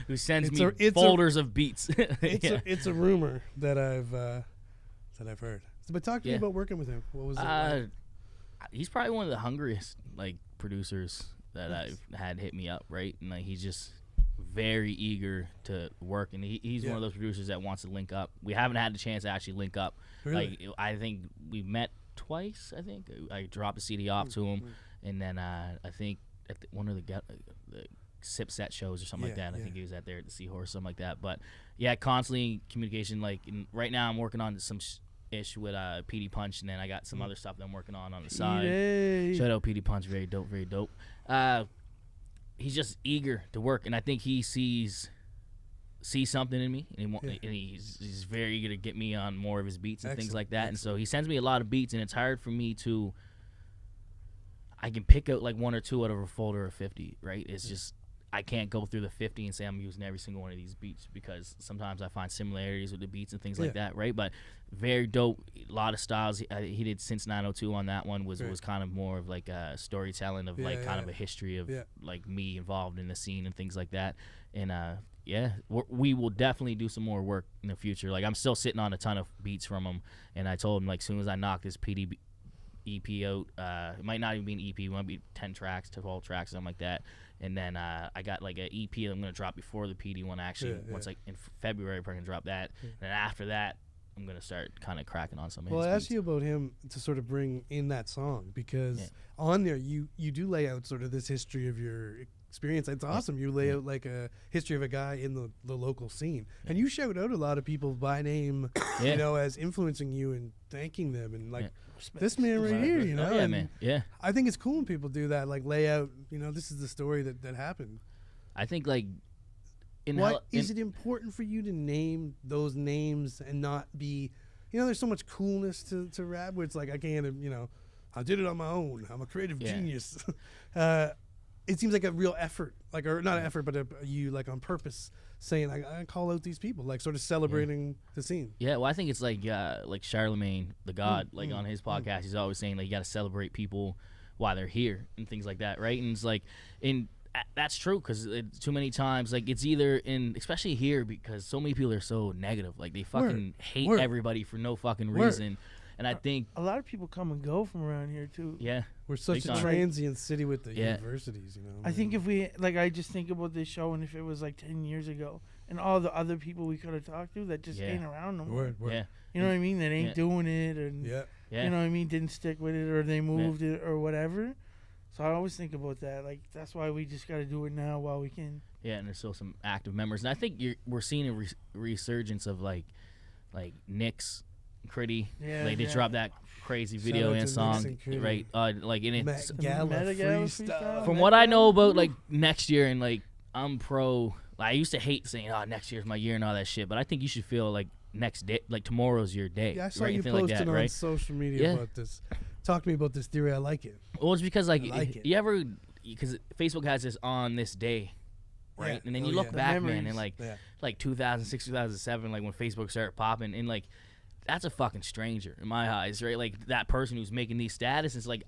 who sends me it's folders of beats. It's a rumor that I've heard. But talk to me about working with him. What was it like? He's probably one of the hungriest like producers that I've had hit me up, right? And like he's just very eager to work, and he's one of those producers that wants to link up. We haven't had the chance to actually link up. Really? Like I think we met twice. I think I dropped a CD off to him, and then I think at one of the Sip Set shows or something like that. I think he was out there at the Seahorse, something like that. But yeah, constantly communication. Like right now, I'm working on some ish with PD Punch, and then I got some other stuff that I'm working on the side. Shout out PD Punch, very dope. He's just eager to work, and I think he sees something in me, and he's very eager to get me on more of his beats and things like that. And so he sends me a lot of beats, and it's hard for me to. I can pick out like one or two out of a folder of 50, right? It's just I can't go through the 50 and say I'm using every single one of these beats because sometimes I find similarities with the beats and things like that, right? But very dope, a lot of styles. He did Since 902 on that one was kind of more of like a storytelling of like kind of a history of like me involved in the scene and things like that. And we will definitely do some more work in the future. Like I'm still sitting on a ton of beats from him, and I told him like as soon as I knock this PD EP out, it might not even be an EP, it might be 10 tracks, 12 tracks, something like that. And then I got like an EP that I'm going to drop before the PD one actually. Once like in February, I'm going to drop that. And after that, I'm going to start kind of cracking on some of his Well, I asked beats. you about him to sort of bring in that song because on there you do lay out sort of this history of your experience. It's awesome. You lay out like a history of a guy in the local scene. And you shout out a lot of people by name, as influencing you and thanking them and like this man right here, Yeah, man. Yeah. I think it's cool when people do that, like lay out, this is the story that happened. I think like is it important for you to name those names and not be, there's so much coolness to rap where it's like I can't, I did it on my own. I'm a creative genius. It seems like a real effort, like or not an effort, but you like on purpose saying I call out these people, like sort of celebrating the scene. Yeah, well, I think it's like Charlemagne the God, on his podcast, he's always saying like you got to celebrate people while they're here and things like that, right? And it's like, that's true because too many times, like it's either especially here because so many people are so negative, like they fucking hate everybody for no fucking reason. And I think, a lot of people come and go from around here too. yeah, We're such Big a time. transient city with the Yeah. universities, you know. I think if we like, I just think about this show, and if it was like 10 years ago, and all the other people we could have talked to that just Yeah. ain't around no more. word. yeah, You know what I mean? That ain't Yeah. doing it, and Yeah. yeah. you know what I mean? Didn't stick with it, or they moved it, or whatever. So I always think about that. Like, that's why we just got to do it now while we can. Yeah, and there's still some active members, and I think we're seeing a resurgence of like Nick's Critty. Yeah, Like they yeah. dropped that crazy Shout video out and to song, Nick's and Critty. right? Like in it. Met Gala Met Gala freestyle. freestyle. From Met what I know Gala, about like next year, and like I'm pro. Like, I used to hate saying, "Oh, next year's my year" and all that shit, but I think you should feel like next day, like tomorrow's your day. Yeah, I saw right? you Anything posted like that, on right? social media Yeah. about this. Talk to me about this theory. I like it. Well, it's because like, I like it. you ever, because Facebook has this on this day, right? Yeah. And then Oh, you look yeah. The back, man, memories. and like Yeah. like 2006, 2007, like when Facebook started popping, and like that's a fucking stranger in my eyes, right? Like that person who's making these statuses, like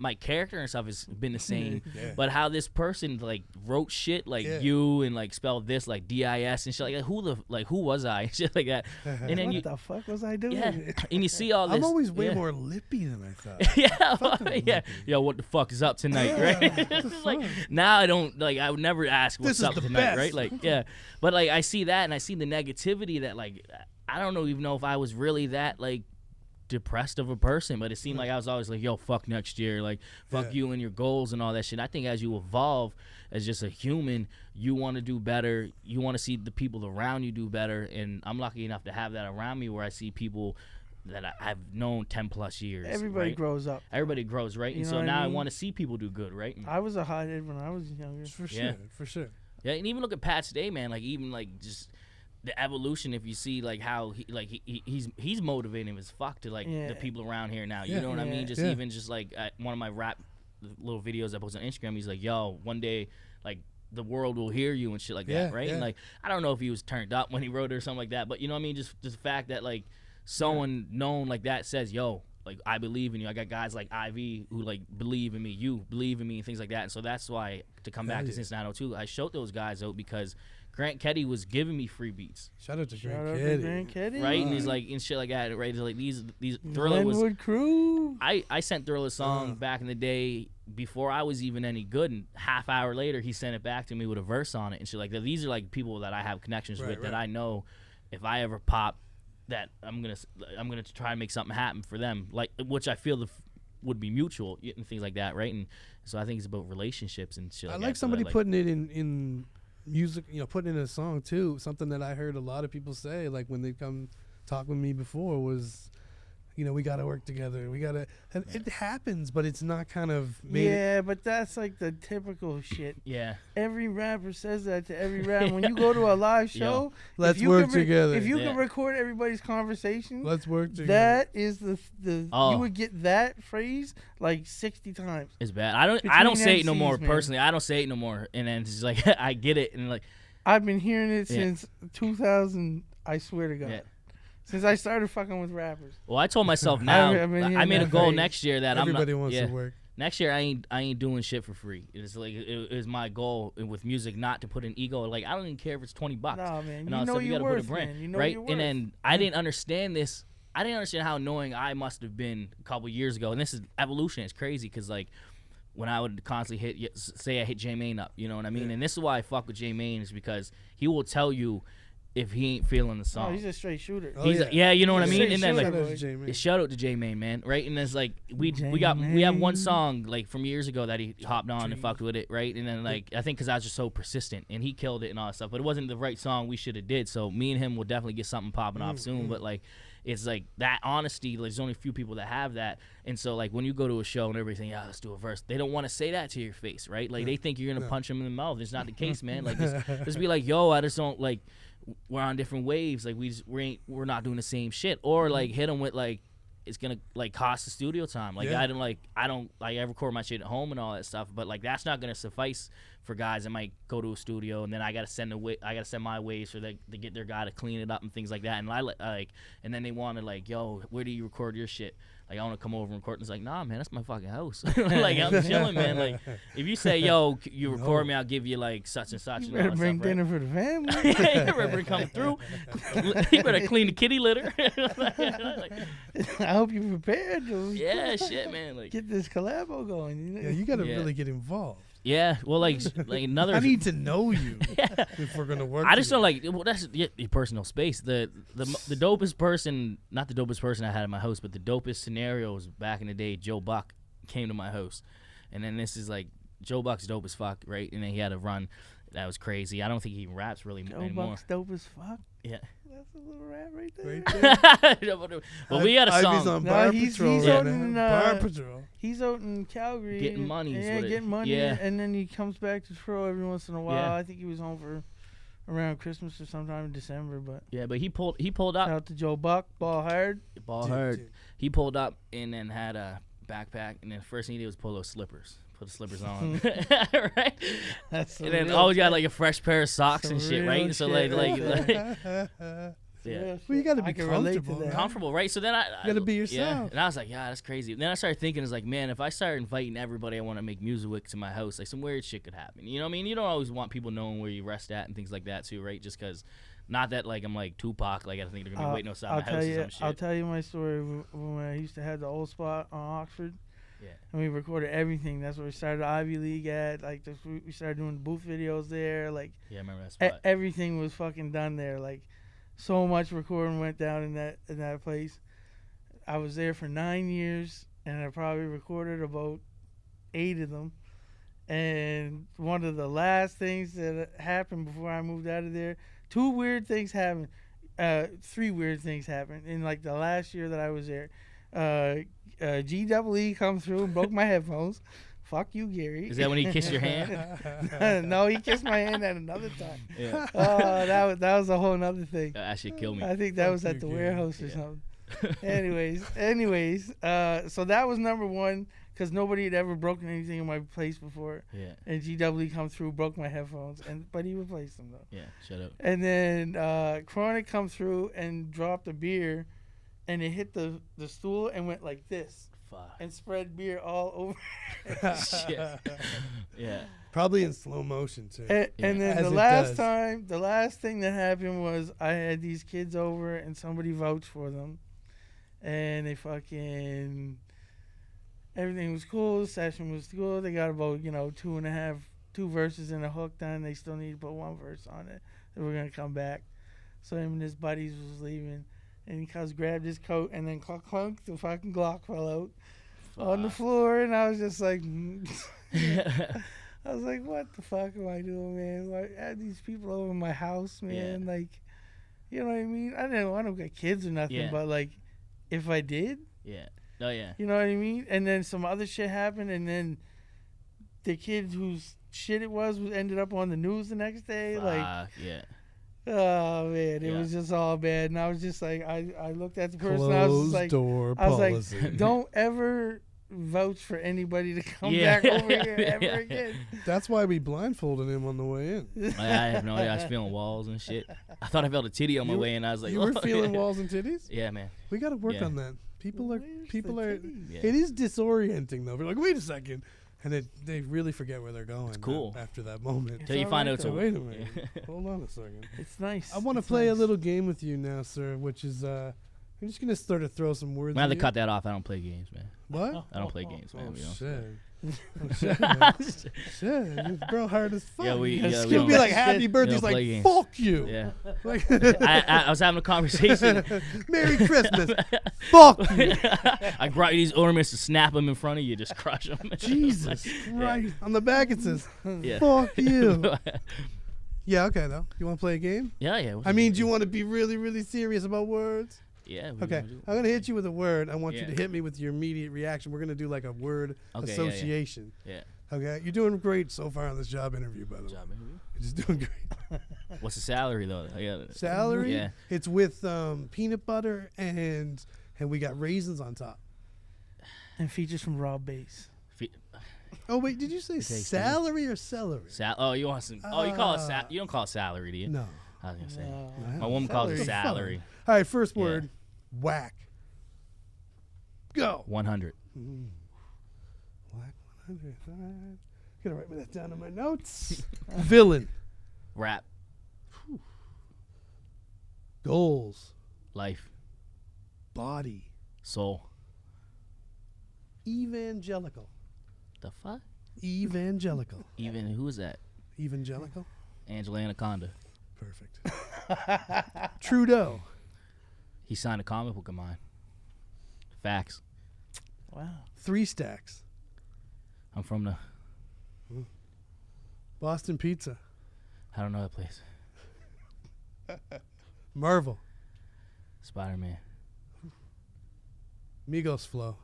my character and stuff has been the same, Yeah. but how this person like wrote shit like Yeah. you and like spelled this like DIS and shit like who was I shit like that, and then what you the fuck was I doing? yeah, and you see all this. I'm always way yeah. more lippy than I thought. yeah, Fucking yeah. lippy. Yo, what the fuck is up tonight, Yeah, right? what the It's just like fuck? now I don't like I would never ask what's This is up the tonight, best. right? Like yeah, but like I see that and I see the negativity that like I don't even know if I was really that like depressed of a person, but it seemed like I was always like, yo, fuck next year, like fuck Yeah. you and your goals and all that shit. I think as you evolve as just a human, you want to do better, you want to see the people around you do better, and I'm lucky enough to have that around me where I see people that I've known 10 plus years. Everybody right? grows up. Everybody grows, right? You And know so what I now I mean? want to see people do good, right? And- I was a hothead when I was younger. For Yeah. sure. For sure. yeah, and even look at Pat today, man. Like even like just the evolution. If you see like how he's motivating as fuck to like Yeah. the people around here now. Yeah. You know what I Yeah. mean? Just Yeah. even just like one of my rap little videos I post on Instagram. He's like, yo, one day like the world will hear you and shit like Yeah, that, right? yeah. And like I don't know if he was turned up when he wrote it or something like that, but you know what I mean? Just the fact that like someone known like that says, yo, like I believe in you. I got guys like Ivy who like believe in me. You believe in me and things like that. And so that's why to come back Hell to yeah. Cincinnati too, I showed those guys out because Grant Keddy was giving me free beats, Shout out to Shout Grant out to Kitty. Grant Keddy. right? And he's like and shit like that, right? Like these Thriller was. Glenwood Crew. I sent Thriller a song back in the day before I was even any good, and half hour later he sent it back to me with a verse on it and shit like that. These are like people that I have connections Right, with that right. I know if I ever pop, that I'm gonna try and make something happen for them, like which I feel would be mutual and things like that, right? And so I think it's about relationships and shit. I Like like that, so somebody that, putting it in music, you know, putting it in a song too. Something that I heard a lot of people say, like when they come talk with me before, was, you know, we got to work together. We got to, and it happens, but it's not kind of made it. Yeah, but that's like the typical shit. yeah, Every rapper says that to every rapper. When you go to a live show, Let's if you work can together. If you Yeah. can record everybody's conversation, Let's work together. that is the Oh. you would get that phrase like 60 times. it's bad. I don't Between say it no more MCs, man. personally. I don't say it no more, and then it's just like I get it and like I've been hearing it Yeah. since 2000. I swear to God, Yeah. since I started fucking with rappers. well, I told myself now I've been I hearing made a that goal phrase. next year that Everybody I'm not. wants yeah. to work. Next year, I ain't doing shit for free. It's like it is my goal with music not to put an ego. Like I don't even care if it's $20. Nah, man, and you all that know stuff. You your gotta put a worth, brand, man. You know right? your worth. And then I didn't understand this. I didn't understand how annoying I must have been a couple years ago. And this is evolution. It's crazy because like when I would constantly say I hit J Main up, you know what I mean? Yeah. And this is why I fuck with J Main is because he will tell you if he ain't feeling the Oh, song. he's a straight shooter. Oh, He's yeah. yeah, you know what I He's mean. a And then straight like shooter. Shout out to J-Man. yeah, shout out to J Main, man. Right, and it's like we have one song like from years ago that he hopped on and fucked with it, right? And then like I think because I was just so persistent and he killed it and all that stuff, but it wasn't the right song we should have did. So me and him will definitely get something popping off soon. But like it's like that honesty. Like, there's only a few people that have that, and so like when you go to a show and everything, yeah, let's do a verse. They don't want to say that to your face, right? Like they think you're gonna punch them in the mouth. It's not the case, man. Like just be like, yo, I just don't like. We're on different waves. Like we're not doing the same shit. Or like hit them with like it's gonna like cost the studio time. Like Yeah. I don't I record my shit at home and all that stuff. But like that's not gonna suffice for guys that might go to a studio, and then I gotta send my waves for to get their guy to clean it up and things like that. And and then they wanted like, yo, where do you record your shit? Like, I want to come over and record. And it's like, nah, man, that's my fucking house. Like, I'm chilling, man. Like, if you say, yo, you record me, I'll give you like such and such. You better bring dinner for the family. You better come through. You better clean the kitty litter. I hope you're prepared to shit, man. Like, get this collabo going. You know? Yeah, you got to really get involved. Yeah, well, like another. I need to know you if we're gonna work. I just don't together. like. Well, that's your personal space. The dopest person, not the dopest person I had in my house, but the dopest scenarios back in the day. Joe Buck came to my house, and then this is like Joe Buck's dope as fuck, right? And then he had a run that was crazy. I don't think he raps really anymore. Joe Buck's dope as fuck. Yeah. That's a little rap right there. Right there. Well, we had a Ivy's song. on Bar Patrol he's right out now. in, Bar Patrol. He's out in Calgary. Getting money is Yeah, what it- getting money. yeah. And then he comes back to Toronto every once in a while. Yeah. I think he was home for around Christmas or sometime in December. But Yeah, but he pulled shout up. out to Joe Buck, ball hard. Ball Dude, hard. dude. He pulled up and then had a backpack, and then the first thing he did was pull those slippers. Put the slippers on, right? That's And then always got like a fresh pair of socks Some and shit, real right? So shit like right yeah. Well, you gotta I be can relate to comfortable. that. Comfortable, right? So then I gotta be Yeah, yourself. and I was like, yeah, that's crazy. Then I started thinking, it's like, man, if I start inviting everybody I want to make music with to my house, like some weird shit could happen. You know what I mean? You don't always want people knowing where you rest at and things like that too, right? Just because, not that like I'm like Tupac, like I think they're gonna be waiting outside my house or some shit. I'll tell you my story when I used to have the old spot on Oxford. Yeah. And we recorded everything. That's where we started Ivy League at. Like we started doing the booth videos there. Like Yeah, I remember that spot. everything was fucking done there. Like so much recording went down in that place. I was there for 9 years, and I probably recorded about 8 of them. And one of the last things that happened before I moved out of there, 2 weird things happened. 3 weird things happened in like the last year that I was there. GEE come through and broke my headphones. Fuck you, Gary. Is that when he kissed your hand? No, he kissed my hand at another time. Yeah. Oh, that was a whole nother thing. That shit killed me. I think that was Fuck at you, the Gary. warehouse or Yeah. something. Anyways, so that was number 1 because nobody had ever broken anything in my place before. Yeah. And GW come through, broke my headphones, but he replaced them though. Yeah. Shut up. And then Chronic come through and dropped a beer, and it hit the stool and went like this Fuck. and spread beer all over. Shit. Yeah. Probably in slow motion too. And then As the it last does. the last thing that happened was I had these kids over and somebody vouched for them, and they fucking everything was cool. The session was cool. They got about 2 verses and a hook done. They still need to put 1 verse on it. They were gonna come back. So him and his buddies was leaving, and he grabbed his coat and then clunk, the fucking Glock fell out on the floor, and I was just like. I was like, what the fuck am I doing, man? Why I had these people over my house, man? Yeah. Like, you know what I mean? I don't got kids or nothing, Yeah. but like, if I did, Yeah. Oh yeah. you know what I mean? And then some other shit happened, and then the kid whose shit it was ended up on the news the next day. Like, Fuck, yeah. oh man, it Yeah. was just all bad. And I was just like, I looked at the person, and I was Closed just like, door I was policy. like, don't ever vouch for anybody to come Yeah. back over here ever Yeah. again. That's why we blindfolded him on the way in. I have no idea. I was feeling walls and shit. I thought I felt a titty on my You- way, and I was like, You were oh, feeling yeah. walls and titties? Yeah, man. We got to work Yeah. on that. People are. Where's People the are. titties? Yeah. It is disorienting though. We're like, wait a second, and they really forget where they're going. cool. after that moment. Till you all find right out it's So a wait a minute. Hold on a second. It's nice. I want to It's play a nice. little game with you now, sir. Which is I'm just gonna sort of throw some words. I'm gonna have at to you. cut that off. I don't play games, man. What? I don't play games, man. Oh We don't. shit. Oh, shit. Man. Shit. This girl hard as fuck. Yeah, we. Yeah, Yeah, it's we She'll don't, be like, Shit. happy birthday. He's don't play like, games. fuck you. yeah. Like, I was having a conversation. Merry Christmas. Fuck you. I brought you these ornaments to snap them in front of you, just crush them. Jesus Christ. On the back it says, Yeah. fuck you. Yeah, okay, though. You want to play a game? Yeah. I mean, do you want to be really, really serious about words? Yeah. what do you Okay, wanna do? I'm going to hit you with a word. I want you Yeah. to hit me with your immediate reaction. We're going to do like a word Okay, yeah, yeah. association. Yeah. Okay? You're doing great so far on this job interview, by the way. Job interview. You're just doing great. What's the salary though? I got Salary? Yeah. It's with peanut butter and we got raisins on top. And features from Rob Bass. Oh wait, did you say It takes salary or celery? Oh, you want some? Oh, you call it you don't call it salary, do you? No. I was gonna say. No. My woman calls it Salary. salary. All right, first Yeah. word, whack. Go. 100. Whack 100. All right. Gonna write that down in my notes. Villain. Rap. Goals. Life. Body. Soul. Evangelical. The fuck? Evangelical. Even who is that? Evangelical. Angela Anaconda. Perfect. Trudeau. He signed a comic book of mine. Facts. Wow. 3 stacks. I'm from the. Boston Pizza. I don't know that place. Marvel. Spider-Man. Migos Flow.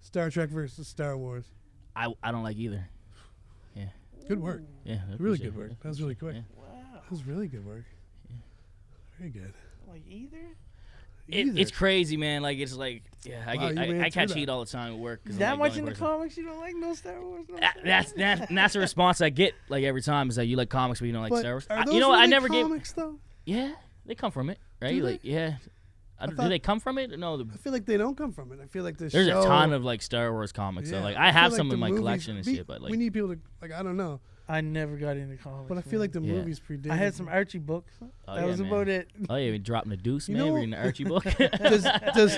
Star Trek versus Star Wars. I don't like either. Yeah. Good work. Yeah. I Really appreciate good work. it. That was really quick. Yeah. Wow. That was really good work. Very good. Like either? It's crazy, man. Like it's like, yeah, Wow, you ran I through catch that. heat all the time at work. 'Cause I'm, That like, much the in only the person- comics? You don't like no Star Wars? No That's the response I get like every time is that you like comics but you don't like But Star Wars. are those You know what? I really never get. comics though? Yeah, they come from it, right? Do they? Like yeah. Do thought- they come from it? No, I feel like they don't come from it. I feel like there's show, a ton of like Star Wars comics. Yeah, So like I I feel have like some the in my movies- collection and we- shit, but like we need people to like. I don't know, I never got into comics. but I feel like the Yeah. movies predate. I had some Archie books. Oh, That yeah, was man. about it. oh yeah, we dropping the deuce, You man. know- Reading the Archie book. does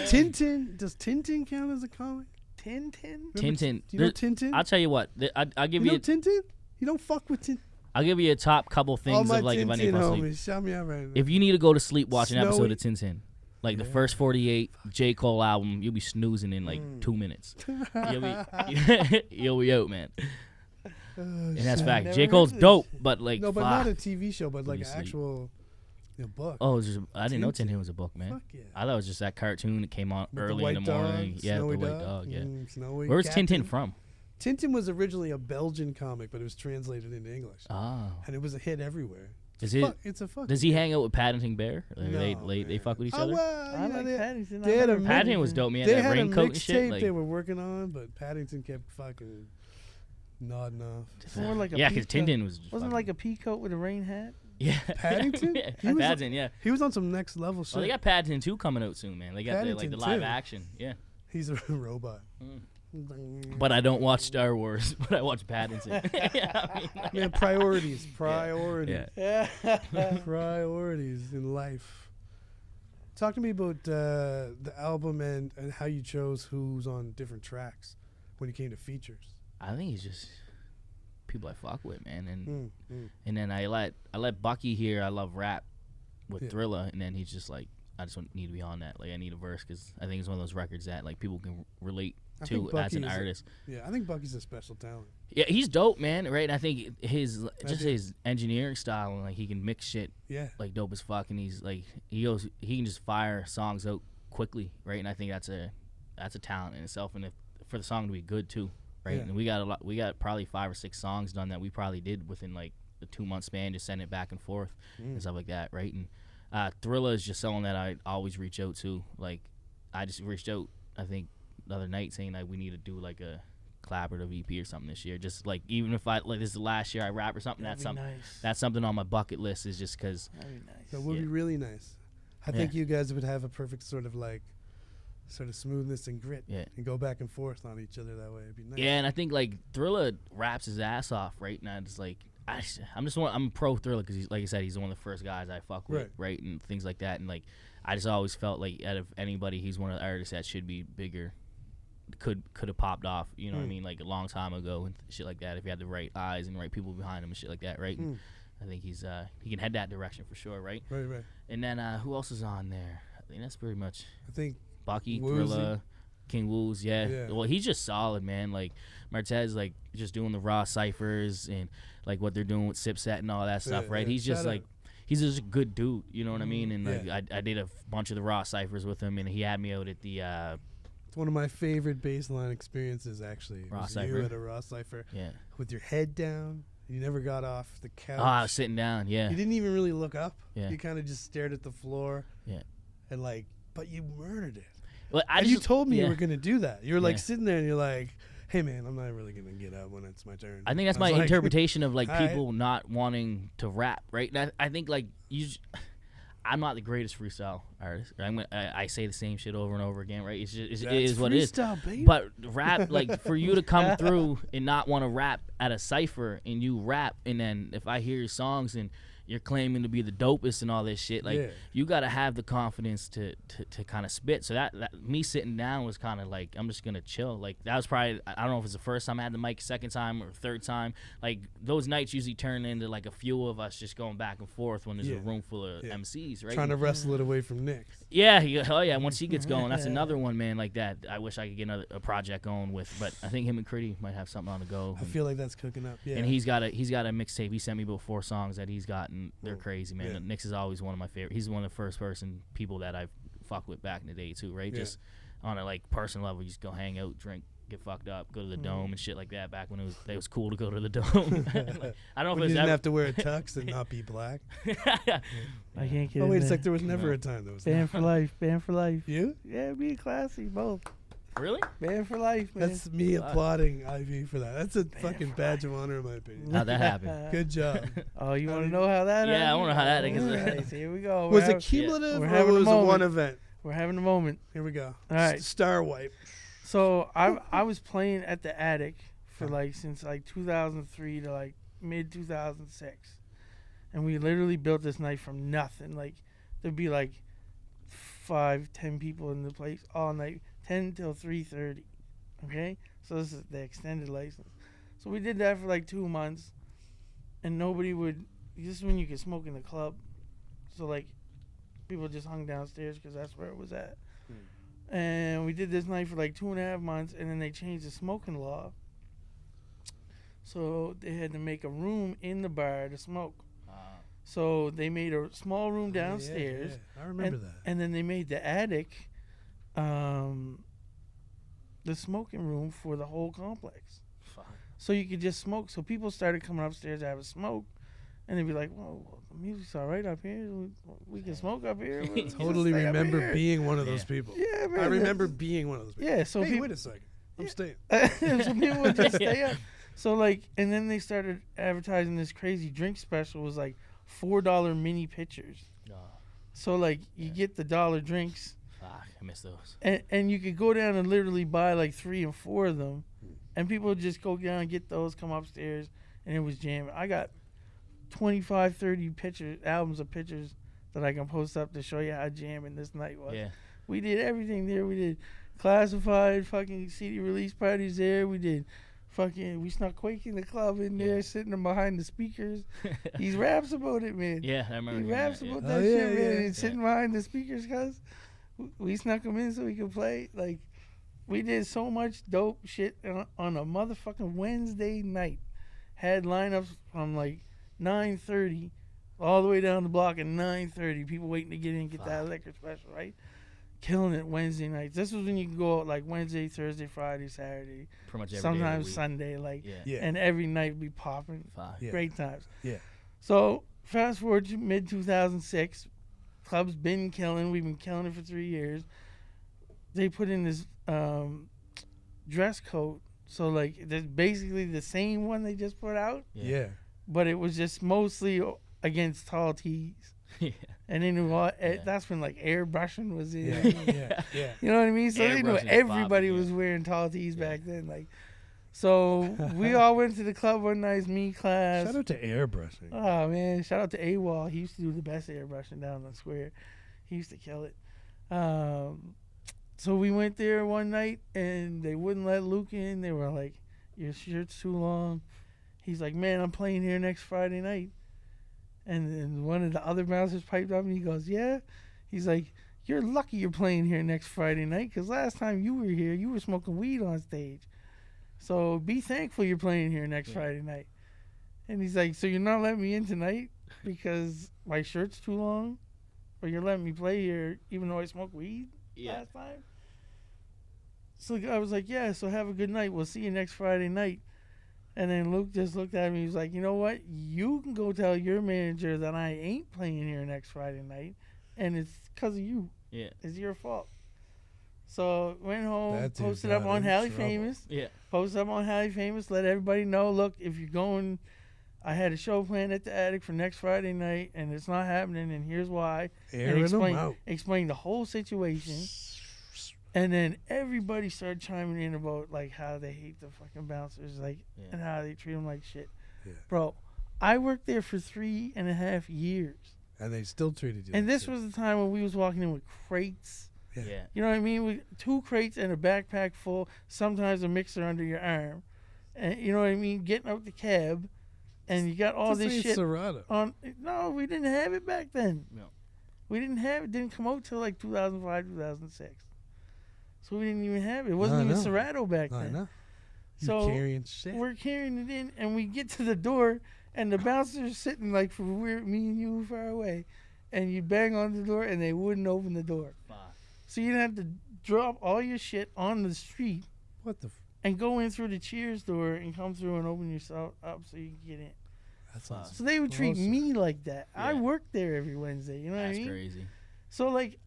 Tintin count as a comic? Tintin? Tintin. Do you know There- Tintin? I'll tell you what. I'll give you know you. Tintin? You don't fuck with Tintin. I'll give you a top couple All things my of like if I need Tintin to fall asleep. homies, shout me out right now. If you need to go to sleep, watch an episode Snowy. of Tintin. Like the Yeah. first 48 J. Cole album, you'll be snoozing in like 2 minutes. You'll be out, man. And that's fact. Never J. heard Cole's of this dope, shit. but like no, but fuck. not a TV show, but Let like me an see. actual book. Oh, I didn't know Tintin. Tintin was a book, man. Fuck yeah. I thought it was just that cartoon that came on With early in the white morning. dog, Yeah, the snowy white dog. Yeah. Snowy Where's Captain. Tintin from? Tintin was originally a Belgian comic, but it was translated into English, Oh, and it was a hit everywhere. is it? It's a fuck. Does he hang out with Paddington Bear? Like, No, they man. fuck with each Oh, other. well, I you know, like Paddington. they had a Paddington was dope, man. They That had a raincoat and shit. mixtape Like, they were working on, but Paddington kept fucking nodding off. It's more like a yeah, because peacoat. Tintin was. Wasn't fucking- it like a peacoat with a rain hat? yeah. Paddington? yeah, He was- Paddington. Yeah. He was on some next level shit. Well, they got Paddington 2 coming out soon, man. They got the, like the Paddington live 2. action. Yeah. He's a robot. But I don't watch Star Wars, but I watch Paddington. yeah, I mean, like, Man, priorities, priorities, yeah. priorities in life. Talk to me about the album and how you chose who's on different tracks when it came to features. I think it's just people I fuck with, man, and Mm. and then I let Bucky hear I love rap with Yeah. Thriller, and then he's just like I just don't need to be on that. Like I need a verse because I think it's one of those records that like people can relate I to think as Bucky an is a- artist. Yeah, I think Bucky's a special talent. Yeah, he's dope, man. Right? And I think his do. his engineering style and like he can mix shit Yeah, like dope as fuck, and he's like he can just fire songs out quickly, right? And I think that's a talent in itself, and for the song to be good too, right? Yeah. And we got probably 5 or 6 songs done that we probably did within like the 2-month span, just send it back and forth and stuff like that, right? And Thriller is just someone that I always reach out to. Like I just reached out, I think the other night saying like we need to do like a collaborative EP or something this year. Just like even if I like this is the last year I rap or something, That'd that's be something nice. that's something on my bucket list is just because That'd be nice. that would be Yeah. really nice. I Yeah. think you guys would have a perfect sort of smoothness and grit, Yeah. and go back and forth on each other that way. It'd be nice. Yeah, and I think like Thriller raps his ass off, right? And I just like I'm pro Thriller because he's like I said, he's one of the first guys I fuck with, right? And things like that, and like I just always felt like out of anybody, he's one of the artists that should be bigger. Could have popped off, you know what I mean, like a long time ago and shit like that. If he had the right eyes and right people behind him and shit like that, right? And I think he can head that direction for sure, right? Right. And then who else is on there? I think that's pretty much I think Bucky, Woozy. Thriller, King Woos, yeah. Yeah. Well, he's just solid, man. Like Martez, like just doing the raw ciphers and like what they're doing with Sipset and all that stuff, Yeah, right? yeah. He's just Shout out. like he's just a good dude, you know what I mean? And like Yeah. I did a bunch of the raw ciphers with him, and he had me out at the it's one of my favorite baseline experiences. Actually, Raw was Cypher? you at a raw cipher yeah. with your head down. You never got off the couch. Oh, I was sitting down, yeah, You didn't even really look up. Yeah. You kind of just stared at the floor. yeah. And but you murdered it. Well, And you told me yeah. you were gonna do that. You were like Yeah. sitting there and you're like, "Hey man, I'm not really gonna get up when it's my turn." I think that's I my was like, interpretation of like all right. people not wanting to rap, right? I think like I'm not the greatest freestyle artist. I say the same shit over and over again, right? It is what it is. freestyle, baby. But rap, like for you to come through and not want to rap at a cipher, and you rap, and then if I hear your songs and you're claiming to be the dopest and all this shit, like Yeah. you gotta have the confidence to kind of spit. So that me sitting down was kind of like I'm just gonna chill. Like that was probably, I don't know if it's the first time I had the mic, second time or third time. Like those nights usually turn into like a few of us just going back and forth when there's Yeah. a room full of Yeah. MCs, right? Trying to wrestle it away from Nick. Yeah, oh yeah. Once he gets going, that's another one, man. Like that, I wish I could get a project going with. But I think him and Critty might have something on the go. I feel like that's cooking up. Yeah. And he's got a mixtape. He sent me about 4 songs that he's got, and they're crazy, man. Yeah. Nick's is always one of my favorite. He's one of the first people that I've fucked with back in the day too, right? Yeah. Just on a like personal level, you just go hang out, drink, get fucked up, go to the dome and shit like that. Back when it was cool to go to the dome. Like, I don't when know you if it's didn't ever. have to wear a tux and not be black. I can't get Oh in wait a there. sec, there was never a time that was Band for life. Band for life. you. Yeah, be classy, both. Really? Band for life, man. That's me applauding Ivy for that. That's a fucking badge of honor in my opinion. How'd that happen? Good job. Oh, you want to know how that Yeah, I happened? wanna know how that is. Alright, so here we go. Was We're it cumulative we're or having a was it one moment. event? We're having a moment. Here we go. All right. Star wipe. So I was playing at the Attic for like since like 2003 to like mid 2006, and we literally built this night from nothing. Like there'd be like 5-10 people in the place all night, 10 till 3:30. Okay, so this is the extended license. So we did that for like 2 months, and nobody would. This is when you could smoke in the club, so like people just hung downstairs because that's where it was at. And we did this night for like 2.5 months, and then they changed the smoking law. So they had to make a room in the bar to smoke. So they made a small room downstairs. Yeah. I remember and, that. and then they made the attic the smoking room for the whole complex. So you could just smoke. So people started coming upstairs to have a smoke. And they'd be like, "Whoa, the music's all right up here. We can smoke up here." We can Totally stay up remember here." being one of those people. Yeah, man. I remember being one of those people. Yeah, so hey, people, wait a second. I'm staying. so people would just stay up. So like, and then they started advertising this crazy drink special. It was like $4 mini pitchers. So like, you get the dollar drinks, Fuck, I miss those. and you could go down and literally buy like 3 and 4 of them, and people would just go down and get those, come upstairs, and it was jamming. I got 25, 30 albums of pictures that I can post up to show you how jamming this night was. Yeah. We did everything there. We did classified fucking CD release parties there. We did we snuck Quake in the club in there, sitting behind the speakers. He raps about it, man. Yeah, I remember. He hearing raps that, yeah. about Oh, that yeah, shit, man. yeah. And sitting behind the speakers, cuz we snuck him in so we could play. Like, we did so much dope shit on a motherfucking Wednesday night. Had lineups from like 9:30 all the way down the block at 9:30. People waiting to get in, get that liquor special, right? Killing it Wednesday nights. This was when you can go out like Wednesday, Thursday, Friday, Saturday, Pretty much every day of the sometimes week. Sunday, like, Yeah. Yeah. and every night be popping. Fuck. Yeah. Great times. Yeah. So fast forward to mid 2006, club's been killing. We've been killing it for 3 years. They put in this dress code, so like there's basically the same one they just put out, Yeah. but it was just mostly against tall tees. Yeah. And then that's when like airbrushing was in. Yeah. Yeah. Yeah. You know what I mean? So they knew Airbrushing is everybody popping, was yeah. wearing tall tees back then. Like, so we all went to the club one night, me, class. Shout out to airbrushing. Oh man, shout out to AWOL. He used to do the best airbrushing down the square. He used to kill it. So we went there one night and they wouldn't let Luke in. They were like, "Your shirt's too long." He's like, "Man, I'm playing here next Friday night." And then one of the other bouncers piped up and he goes, "Yeah." He's like, "You're lucky you're playing here next Friday night because last time you were here, you were smoking weed on stage. So be thankful you're playing here next Friday night." And he's like, "So you're not letting me in tonight because my shirt's too long? Or you're letting me play here even though I smoked weed last time?" So I was like, "Yeah, so have a good night. We'll see you next Friday night." And then Luke just looked at me. He was like, "You know what? You can go tell your manager that I ain't playing here next Friday night, and it's because of you. Yeah. It's your fault." So went home, That dude posted up got on in Halley trouble. Famous. Yeah. Posted up on Halley Famous. Let everybody know. Look, if you're going, I had a show planned at the Attic for next Friday night, and it's not happening. And here's why. Airing them out. Explain the whole situation. And then everybody started chiming in about like how they hate the fucking bouncers, like, and how they treat them like shit. Yeah. Bro, I worked there for 3.5 years. And they still treated you. And like this shit. was the time when we was walking in with crates. Yeah. You know what I mean? With 2 crates and a backpack full, sometimes a mixer under your arm. And you know what I mean? Getting out the cab, and you got all this shit Serato. on. No, we didn't have it back then. No. We didn't have it. Didn't come out till like 2005, 2006. So we didn't even have it. It wasn't I even know. Serato back I then. know. So carrying shit. we're carrying it in, and we get to the door, and the bouncer's sitting like for me and you far away, and you bang on the door, and they wouldn't open the door. Fuck. So you'd have to drop all your shit on the street What the? and go in through the Cheers door and come through and open yourself up so you can get in. That sounds. So they would treat awesome. me like that. I Yeah. worked there every Wednesday. You know what I That's mean? crazy. So like,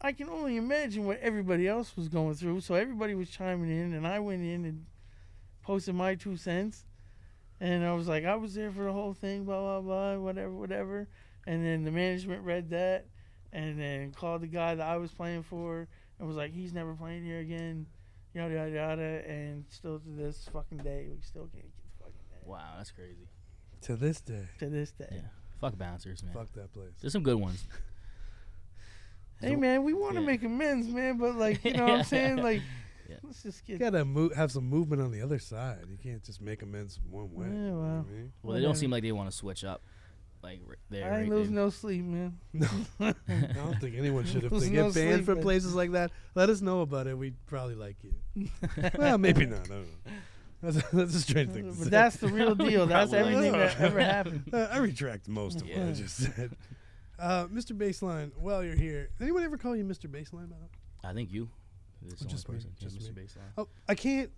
I can only imagine what everybody else was going through. So everybody was chiming in, and I went in and posted my 2 cents, and I was like, I was there for the whole thing, blah blah blah, whatever. And then the management read that, and then called the guy that I was playing for, and was like, he's never playing here again, yada yada yada. And still to this fucking day, we still can't get the fucking name. Wow, that's crazy. To this day. To this day. Yeah. Fuck bouncers, man. Fuck that place. There's some good ones. Hey man, we want to Yeah. make amends, man, but like, you know what I'm saying? Like, Yeah. let's just You get. gotta have some movement on the other side. You can't just make amends one way. Yeah, You know well. what I mean? Well, they don't seem like they want to switch up. Like there, I ain't right losing there. no sleep, man. I don't think anyone should. If There's they no get banned from sleeping. places like that, let us know about it. We'd probably like you. Well, maybe not. I don't know. That's a strange thing to But say. that's the real deal. That's Probably everything like that ever happened. I retract most of what I Yeah. just said. Mr. Baseline, while you're here, anyone ever call you Mr. Baseline? By the way? I think you. It's the Just only me, person. just Mr. me. Baseline. Oh, I can't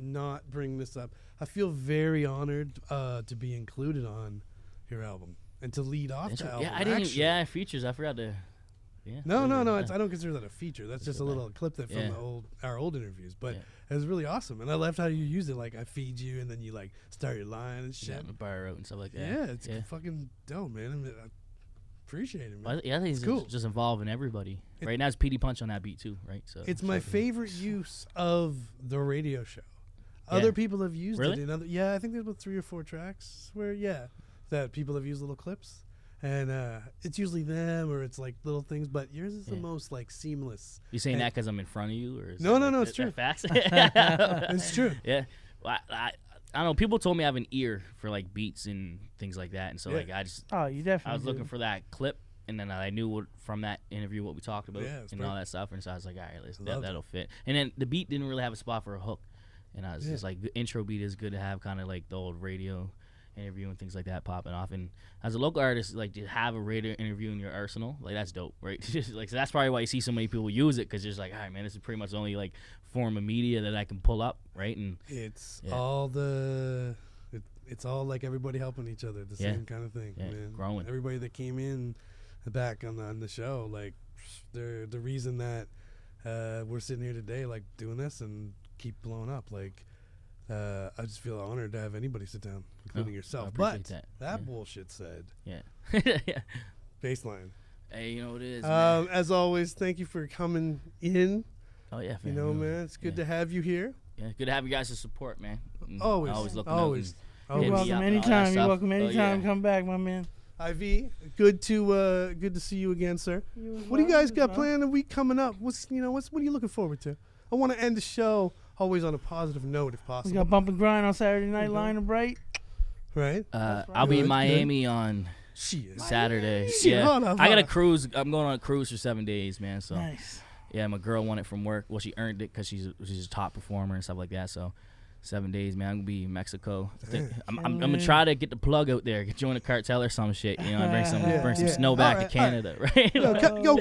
not bring this up. I feel very honored to be included on your album and to lead off the album. Yeah, I didn't. actually. Yeah, features. I forgot to. Yeah. No, yeah. I don't consider that a feature. That's just a good, little clip that from Yeah. our old interviews. But Yeah. it was really awesome, and I loved how you use it. Like I feed you, and then you like start your line and Yeah, shit. the bar out and stuff like that. Yeah, it's yeah. fucking dope, man. I, mean, I appreciate it, man. Well, I think it's cool. just involving everybody. Right now, it's PD Punch on that beat too, right? So It's my favorite use of the radio show. Yeah. Other people have used Really? it in other. Yeah, I think there's about 3 or 4 tracks where that people have used little clips, and it's usually them or it's like little things. But yours is the Yeah. most like seamless. You saying Hey. that because I'm in front of you, or is No, it no, like no, that- it's true. that Facts. It's true. Yeah. Well, I don't know. People told me I have an ear for like beats and things like that, and so Yeah. like I just Oh, you definitely. I was looking do. for that clip, and then I knew what, from that interview what we talked about Yeah, it's and all that stuff, and so I was like, all right, Love it. that'll fit. And then the beat didn't really have a spot for a hook, and I was just like, the intro beat is good to have, kind of like the old radio interview and things like that popping off. And as a local artist, like to have a radio interview in your arsenal, like that's dope, right? Just like so that's probably why you see so many people use it, because it's like, all right, man, this is pretty much the only like form of media that I can pull up, right? And It's Yeah. all it's all like everybody helping each other, the Yeah. same kind of thing, Yeah, man. growing. Everybody that came in back on the show, like they're the reason that we're sitting here today, like doing this and keep blowing up. Like I just feel honored to have anybody sit down, including I yourself. appreciate But that. Yeah. bullshit said, yeah. yeah. baseline. Hey, you know what it is, man. As always, thank you for coming in. Oh yeah, You fam, know, really. man, it's good Yeah. to have you here. Yeah, good to have you guys to support, man. And Always, always looking always. out. You're hit me welcome up and all that anytime. You're stuff. welcome Oh, anytime. yeah. Come back, my man. IV, good to see you again, sir. What do you guys got planned the week coming up? What are you looking forward to? I want to end the show always on a positive note, if We possible. got Bump and Grind on Saturday night, Mhm. Line of Bright. Right? I'll be Good, in good. Miami on Shit. Saturday. Shit, Yeah, hold on, I got a hold on. cruise. I'm going on a cruise for 7 days, man. So Nice. yeah, my girl won it from work. Well, she earned it because she's a top performer and stuff like that. So 7 days, man. I'm gonna be in Mexico. I'm gonna try to get the plug out there, join a cartel or some shit. You know, bring some Yeah. snow back Alright, to Canada, right?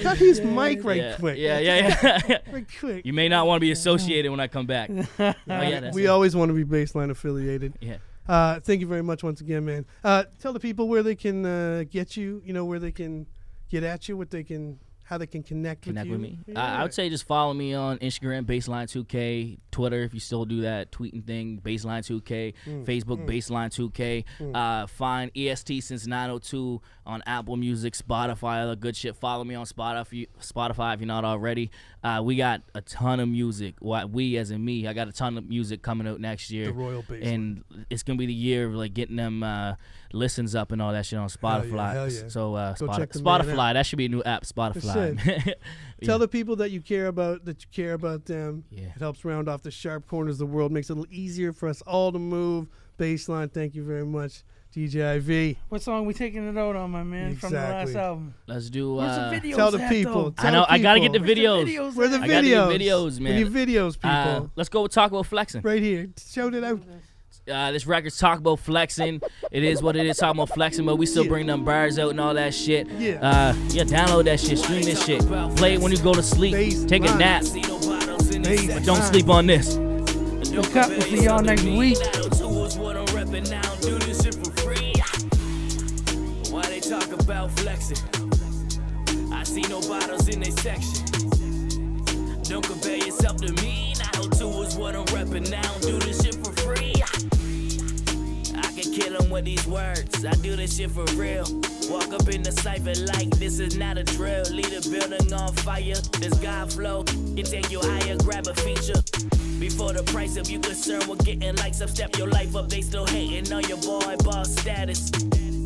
Cut his mic right yeah, quick. yeah. Right quick. You may not want to be associated when I come back. Oh, yeah, that's We it. always want to be baseline affiliated. Yeah. Thank you very much once again, man. Tell the people where they can get you, where they can get at you, how they can connect with you. me. Yeah. I would say just follow me on Instagram, Baseline2K, Twitter if you still do that tweeting thing, Baseline2K, Facebook, Baseline2K. Find EST since 902 on Apple Music, Spotify, all the good shit. Follow me on Spotify if you're not already. We got a ton of music. We as in me, I got a ton of music coming out next year. The Royal Baseline. And it's gonna be the year of like getting them listens up and all that shit on Spotify. Hell yeah. So check the man out. Spotify, that should be a new app, Spotify. Tell the people that you care about them. Yeah. It helps round off the sharp corners of the world, makes it a little easier for us all to move. Baseline, thank you very much, DJ IV. What song we taking it out on, my man, from the last Exactly. album? Let's do. Where's the videos Tell the at, people. though? I know. I gotta get the Where's videos. the videos Where the at? I gotta videos? get videos, man. We need videos, people. Let's go with Talk About Flexing. Right here. Shout it out. This record's Talk About Flexing. It is what it is, talking about flexing, but we still bring them bars out and all that shit. Yeah. Download that shit, stream this shit. Play it when you go to sleep. Take a nap. But don't sleep on this. Yo, Cut, we'll see y'all next week. Why they talk about flexing? I see no bottles in their section. Don't compare yourself to me. 902 is what I'm repping. Now I don't do this shit for free. I can kill them with these words. I do this shit for real. Walk up in the cypher like this is not a drill. Leave the building on fire. This God flow can take you higher. Grab a feature. Before the price of you concerned with getting likes up, step your life up. They still hating on your boy boss status.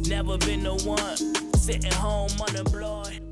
Never been the one sitting home unemployed.